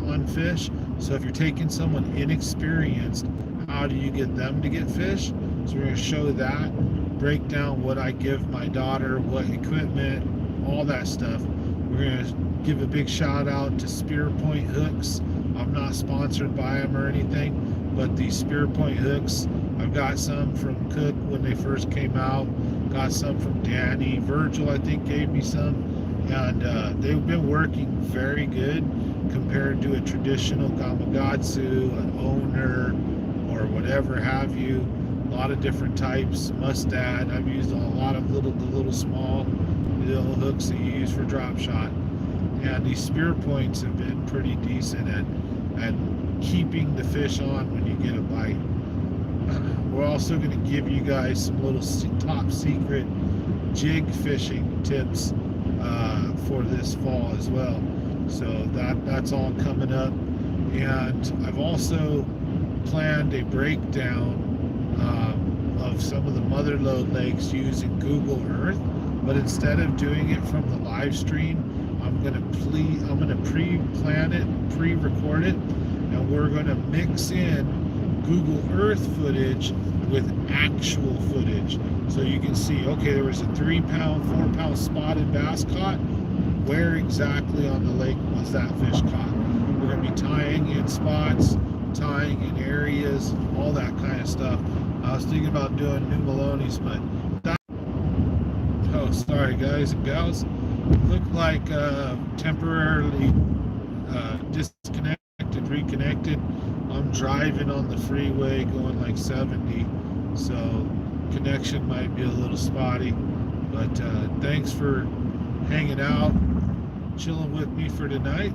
on fish. So if you're taking someone inexperienced, how do you get them to get fish? So we're going to show that, break down what I give my daughter, what equipment, all that stuff. We're going to give a big shout out to Spear Point Hooks. I'm not sponsored by them or anything, but these Spear Point Hooks, I've got some from Cook when they first came out, got some from Danny. Virgil, I think, gave me some, and they've been working very good compared to a traditional Gamakatsu, an owner, or whatever have you. A lot of different types, Mustad. I've used a lot of the little small little hooks that you use for drop shot. And these Spear Points have been pretty decent at keeping the fish on when you get a bite. We're also going to give you guys some little top secret jig fishing tips for this fall as well. So that's all coming up. And I've also planned a breakdown of some of the mother lode lakes using Google Earth, but instead of doing it from the live stream, I'm gonna pre-plan it, pre-record it, and we're gonna mix in Google Earth footage with actual footage. So you can see, okay, there was a 3-pound, 4-pound spotted bass caught. Where exactly on the lake was that fish caught? We're gonna be tying in spots, tying in areas, all that kind of stuff. I was thinking about doing New Maloney's, but that, oh, sorry guys and gals, looked like temporarily disconnected, reconnected. I'm driving on the freeway going like 70, so connection might be a little spotty, but thanks for hanging out, chilling with me for tonight,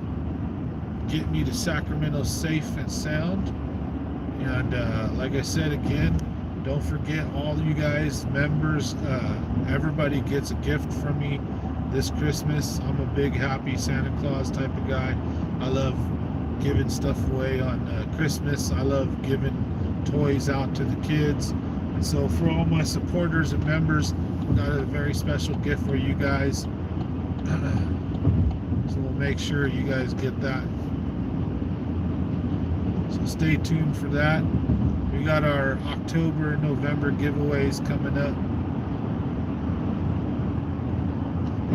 getting me to Sacramento safe and sound. And like I said again, don't forget, all you guys, members, everybody gets a gift from me this Christmas. I'm a big happy Santa Claus type of guy. I love giving stuff away on Christmas. I love giving toys out to the kids. And so for all my supporters and members, I've got a very special gift for you guys. So we'll make sure you guys get that. So stay tuned for that. We got our October and November giveaways coming up.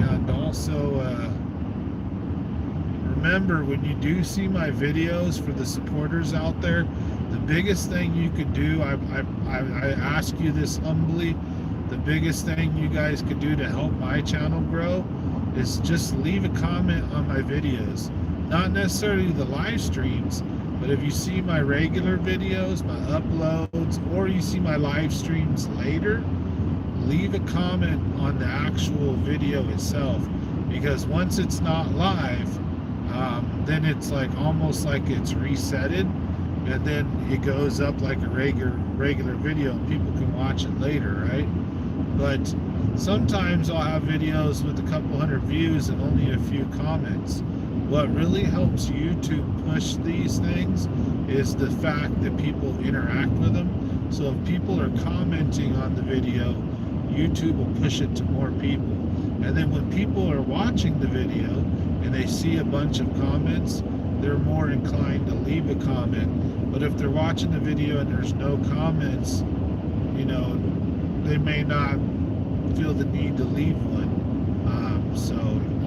And also, remember, when you do see my videos, for the supporters out there, the biggest thing you could do, I ask you this humbly, the biggest thing you guys could do to help my channel grow is just leave a comment on my videos. Not necessarily the live streams, but if you see my regular videos, my uploads, or you see my live streams later, leave a comment on the actual video itself, because once it's not live, then it's like almost like it's resetted, and then it goes up like a regular video and people can watch it later, right? But sometimes I'll have videos with a couple hundred views and only a few comments. What really helps YouTube push these things is the fact that people interact with them. So if people are commenting on the video, YouTube will push it to more people. And then when people are watching the video and they see a bunch of comments, they're more inclined to leave a comment. But if they're watching the video and there's no comments, they may not feel the need to leave one. So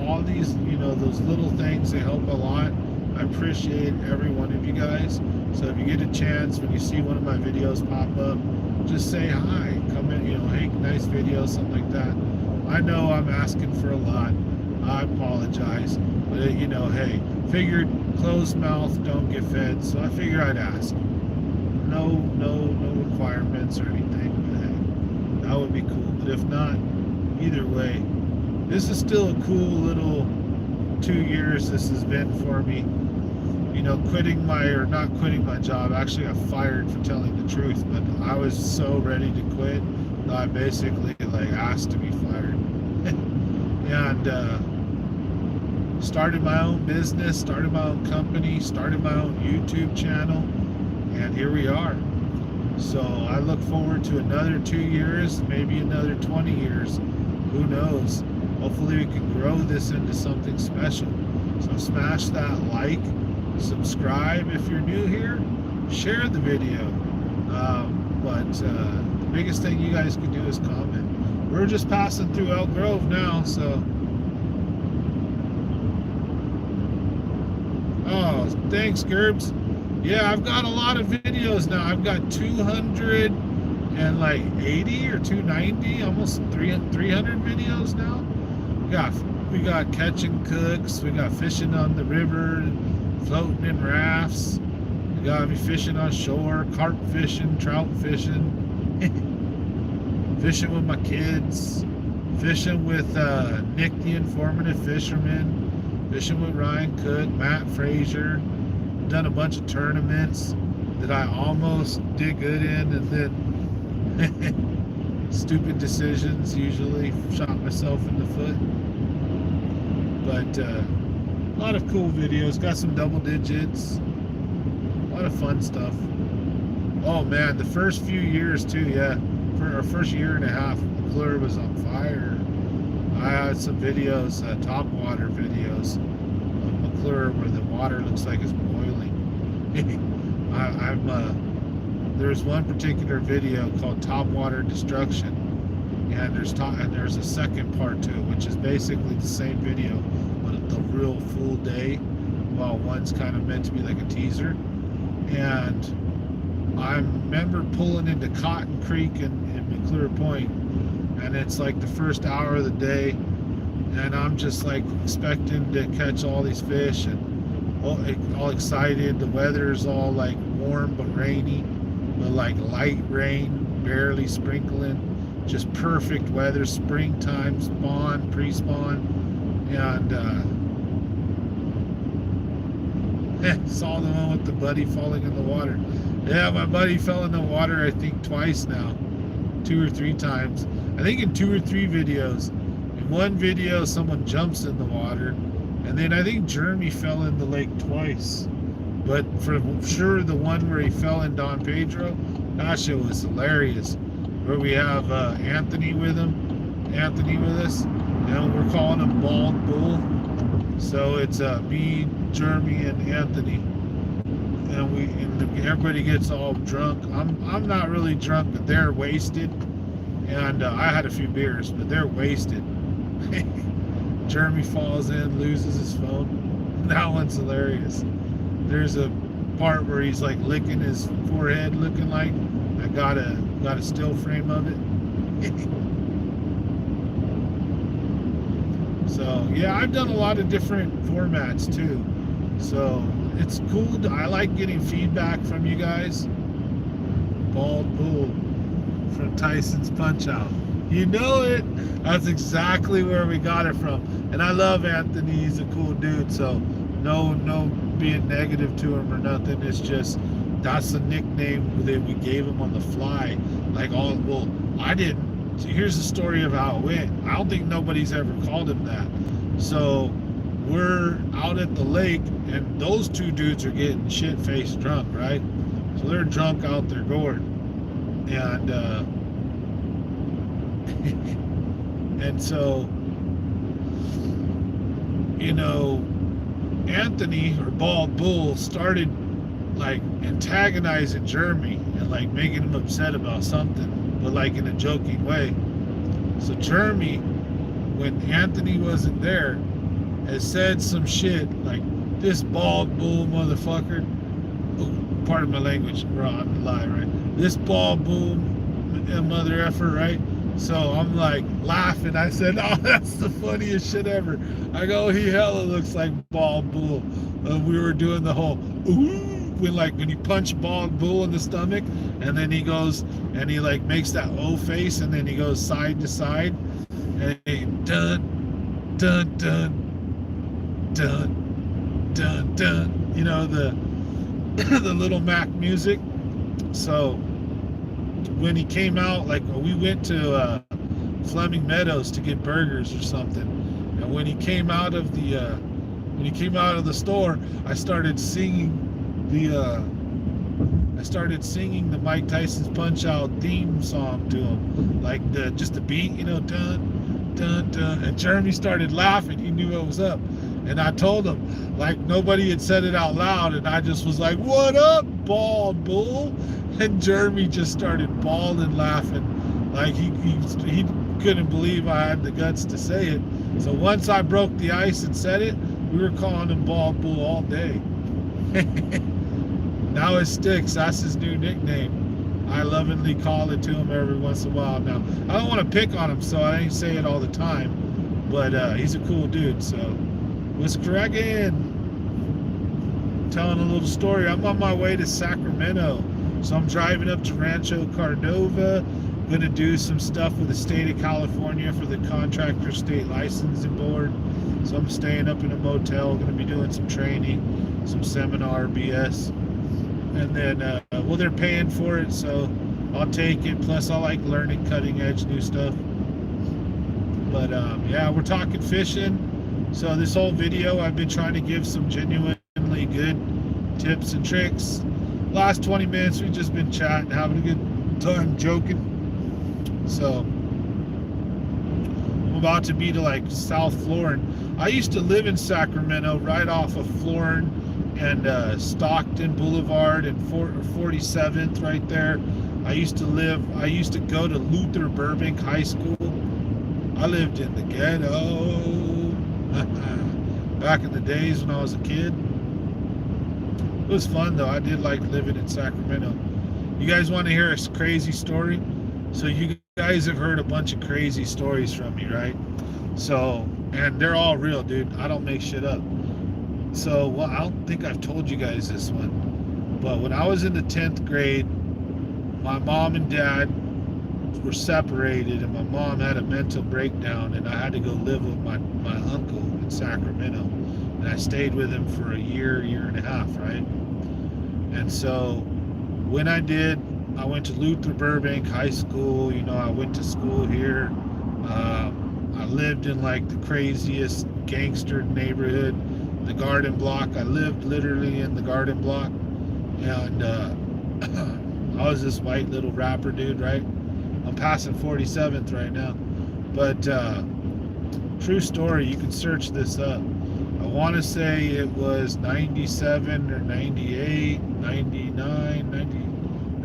all these, those little things, they help a lot. I appreciate every one of you guys. So if you get a chance, when you see one of my videos pop up, just say hi, come in, hey, nice video, something like that. I know I'm asking for a lot. I apologize. But, hey, figured closed mouth don't get fed, so I figured I'd ask. no requirements or anything. But hey, that would be cool. But if not, either way, this is still a cool little 2 years this has been for me. You know, not quitting my job. Actually, I got fired for telling the truth, but I was so ready to quit that I basically like asked to be fired. And started my own business, started my own company, started my own YouTube channel, and here we are. So I look forward to another 2 years, maybe another 20 years. Who knows? Hopefully we can grow this into something special. So smash that like, subscribe if you're new here, share the video. But the biggest thing you guys can do is comment. We're just passing through Elk Grove now, so. Oh, thanks, Gerbs. Yeah, I've got a lot of videos now. I've got 280 or 290, almost 300 videos now. We got catching cooks. We got fishing on the river, floating in rafts. We got me fishing on shore, carp fishing, trout fishing, fishing with my kids, fishing with Nick the Informative Fisherman, fishing with Ryan Cook, Matt Frazier. Done a bunch of tournaments that I almost did good in, and then stupid decisions usually shot myself in the foot. But a lot of cool videos, got some double digits, a lot of fun stuff. Oh man, the first few years too, yeah, for our first year and a half, McClure was on fire. I had some videos, top water videos of McClure where the water looks like it's boiling. There's one particular video called Top Water Destruction, and there's a second part to it, which is basically the same video, but the real full day, while one's kind of meant to be like a teaser. And I remember pulling into Cotton Creek in McClure Point, and it's like the first hour of the day, and I'm just like expecting to catch all these fish and all excited. The weather's all like warm but rainy, but like light rain, barely sprinkling, just perfect weather, springtime, spawn, pre-spawn. And saw the one with the buddy falling in the water. Yeah, my buddy fell in the water I think twice now, 2 or 3 times. I think in 2 or 3 videos. In one video someone jumps in the water, and then I think Jeremy fell in the lake twice. But for sure the one where he fell in Don Pedro, gosh, it was hilarious. Where we have Anthony with us, and we're calling him Bald Bull. So it's me, Jeremy, and Anthony. And everybody gets all drunk. I'm not really drunk, but they're wasted. And I had a few beers, but they're wasted. Jeremy falls in, loses his phone. That one's hilarious. There's a part where he's like licking his forehead, looking like I got a still frame of it. So yeah, I've done a lot of different formats too. So it's cool. I like getting feedback from you guys. Bald Bull from Tyson's Punch Out. You know it. That's exactly where we got it from. And I love Anthony. He's a cool dude. So no being negative to him or nothing. It's just that's the nickname that we gave him on the fly. Like I didn't. Here's the story of how it went. I don't think nobody's ever called him that. So we're out at the lake, and those 2 dudes are getting shit-faced drunk, right? So they're drunk out their gourd. And and so, you know, Anthony, or Bald Bull, started like antagonizing Jeremy and like making him upset about something, but like in a joking way. So Jeremy, when Anthony wasn't there, has said some shit like, "This Bald Bull motherfucker," oh, pardon my language, I'm lying, right? "This Bald Bull mother effer," right? So I'm like laughing. I said, "Oh, that's the funniest shit ever." I go, "He hella looks like Bald Bull." We were doing the whole ooh when you punch Bald Bull in the stomach, and then he goes and he like makes that O face, and then he goes side to side, and he dun dun dun dun dun dun. You know, the the Little Mac music. So when he came out, like we went to Fleming Meadows to get burgers or something, and when he came out of the store, I started singing the Mike Tyson's Punch Out theme song to him, like just the beat, you know, dun dun dun. And Jeremy started laughing. He knew what was up, and I told him like nobody had said it out loud, and I just was like, "What up, Bald Bull?" And Jeremy just started bawling, laughing, like he couldn't believe I had the guts to say it. So once I broke the ice and said it, we were calling him Bald Bull all day. Now it sticks. That's his new nickname. I lovingly call it to him every once in a while now. I don't want to pick on him, so I ain't say it all the time. But he's a cool dude, so what's cracking? Telling a little story. I'm on my way to Sacramento. So I'm driving up to Rancho Cordova. Going to do some stuff with the state of California for the Contractor State Licensing Board. So I'm staying up in a motel. Going to be doing some training, some seminar BS. And then, well, they're paying for it, so I'll take it. Plus, I like learning cutting edge new stuff. But yeah, we're talking fishing. So this whole video, I've been trying to give some genuinely good tips and tricks. Last 20 minutes, we've just been chatting, having a good time, joking. So I'm about to be to like South Florin. I used to live in Sacramento, right off of Florin and Stockton Boulevard and 47th, right there. I used to go to Luther Burbank High School. I lived in the ghetto back in the days when I was a kid. It was fun though. I did like living in Sacramento. You guys want to hear a crazy story? So you guys have heard a bunch of crazy stories from me, right? So, and they're all real, dude. I don't make shit up. So, well, I don't think I've told you guys this one, but when I was in the 10th grade, my mom and dad were separated, and my mom had a mental breakdown, and I had to go live with my uncle in Sacramento. And I stayed with him for a year and a half, right? And so when I did, I went to Luther Burbank High School. You know, I went to school here. I lived in like the craziest gangster neighborhood, the Garden Block. I lived literally in the Garden Block. And I was this white little rapper dude, right? I'm passing 47th right now. But true story, you can search this up. I want to say it was 97 or 98, 99, 90,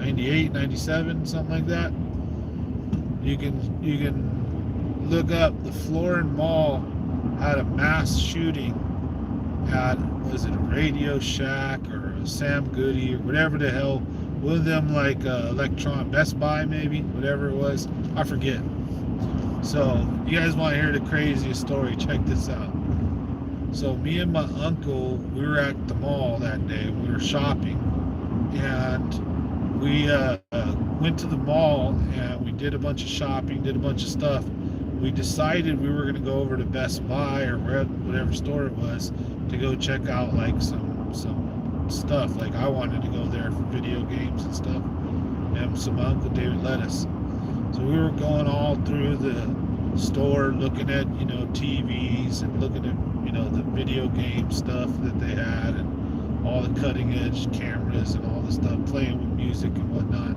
98, 97, something like that. You can look up. The Florin Mall had a mass shooting at, was it a Radio Shack or a Sam Goody or whatever the hell, one of them like electron Best Buy maybe, whatever it was, I forget. So you guys want to hear the craziest story? Check this out. So me and my uncle, we were at the mall that day. We were shopping, and we went to the mall and we did a bunch of shopping, did a bunch of stuff. We decided we were going to go over to Best Buy or whatever store it was to go check out like some stuff. Like I wanted to go there for video games and stuff, and so my Uncle David let us. So we were going all through the store looking at, you know, TVs and looking at, you know, the video game stuff that they had and all the cutting edge cameras and all the stuff, playing with music and whatnot.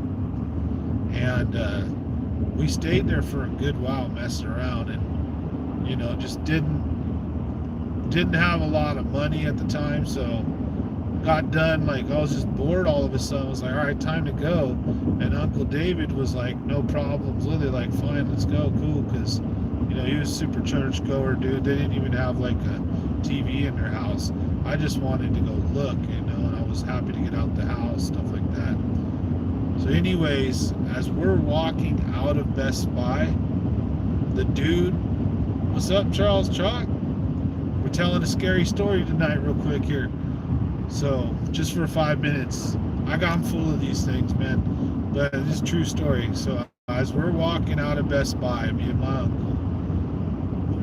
And we stayed there for a good while messing around, and, you know, just didn't have a lot of money at the time, so got done, like I was just bored all of a sudden. I was like, all right, time to go. And Uncle David was like, no problems with it, like fine, let's go, cool, because, you know, he was super church goer dude. They didn't even have like a TV in their house. I just wanted to go look, you know, and I was happy to get out the house, stuff like that. So anyways, as we're walking out of Best Buy, the dude, what's up, Charles Chalk? We're telling a scary story tonight real quick here. So just for 5 minutes, I got full of these things, man. But it's a true story. So as we're walking out of Best Buy, me and my uncle,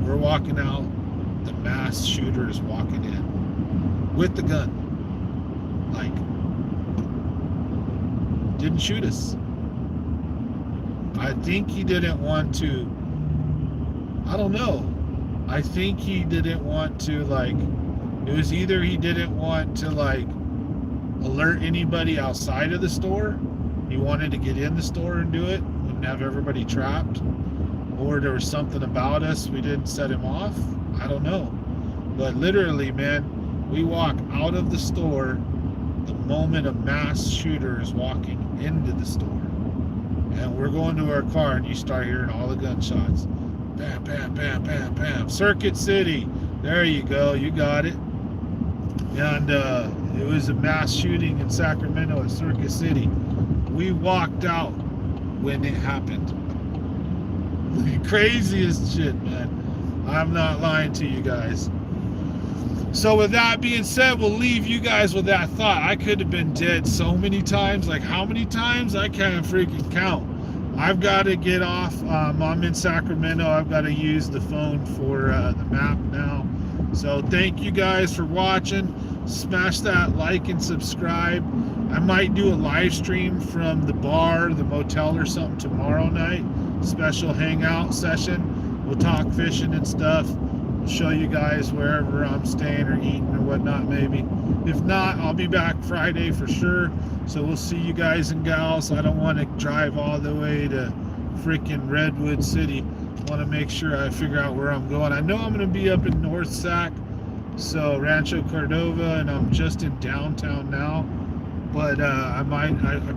we're walking out, the mass shooter is walking in with the gun. Like, didn't shoot us. I think he didn't want to, I don't know. I think he didn't want to, like, it was either he didn't want to, like, alert anybody outside of the store. He wanted to get in the store and do it and have everybody trapped. Or there was something about us, we didn't set him off. I don't know. But literally, man, we walk out of the store the moment a mass shooter is walking into the store. And we're going to our car and you start hearing all the gunshots. Bam, bam, bam, bam, bam. Circuit City. There you go. You got it. And it was a mass shooting in Sacramento at Circuit City. We walked out when it happened. The craziest shit, man. I'm not lying to you guys. So with that being said, we'll leave you guys with that thought. I could have been dead so many times. Like how many times? I can't freaking count. I've got to get off. I'm in Sacramento. I've got to use the phone for the map now. So thank you guys for watching. Smash that like and subscribe. I might do a live stream from the bar, the motel or something tomorrow night. Special hangout session. We'll talk fishing and stuff. We'll show you guys wherever I'm staying or eating or whatnot maybe. If not, I'll be back Friday for sure. So we'll see you guys and gals. I don't want to drive all the way to freaking Redwood City. I want to make sure I figure out where I'm going. I know I'm going to be up in North Sac, so Rancho Cordova, and I'm just in downtown now. But I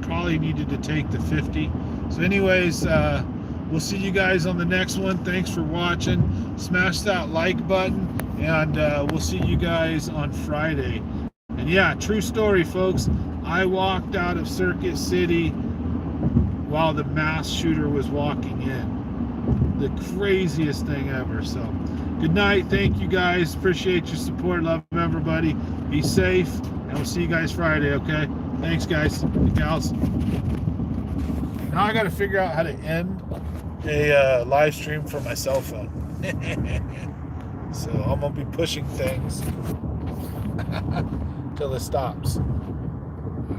probably needed to take the 50. So anyways, we'll see you guys on the next one. Thanks for watching. Smash that like button, and we'll see you guys on Friday. And yeah, true story, folks. I walked out of Circuit City while the mass shooter was walking in. The craziest thing ever. So good night. Thank you guys. Appreciate your support. Love everybody. Be safe, and we'll see you guys Friday, okay? Thanks, guys and gals. Now I got to figure out how to end a live stream from my cell phone. So I'm going to be pushing things till it stops.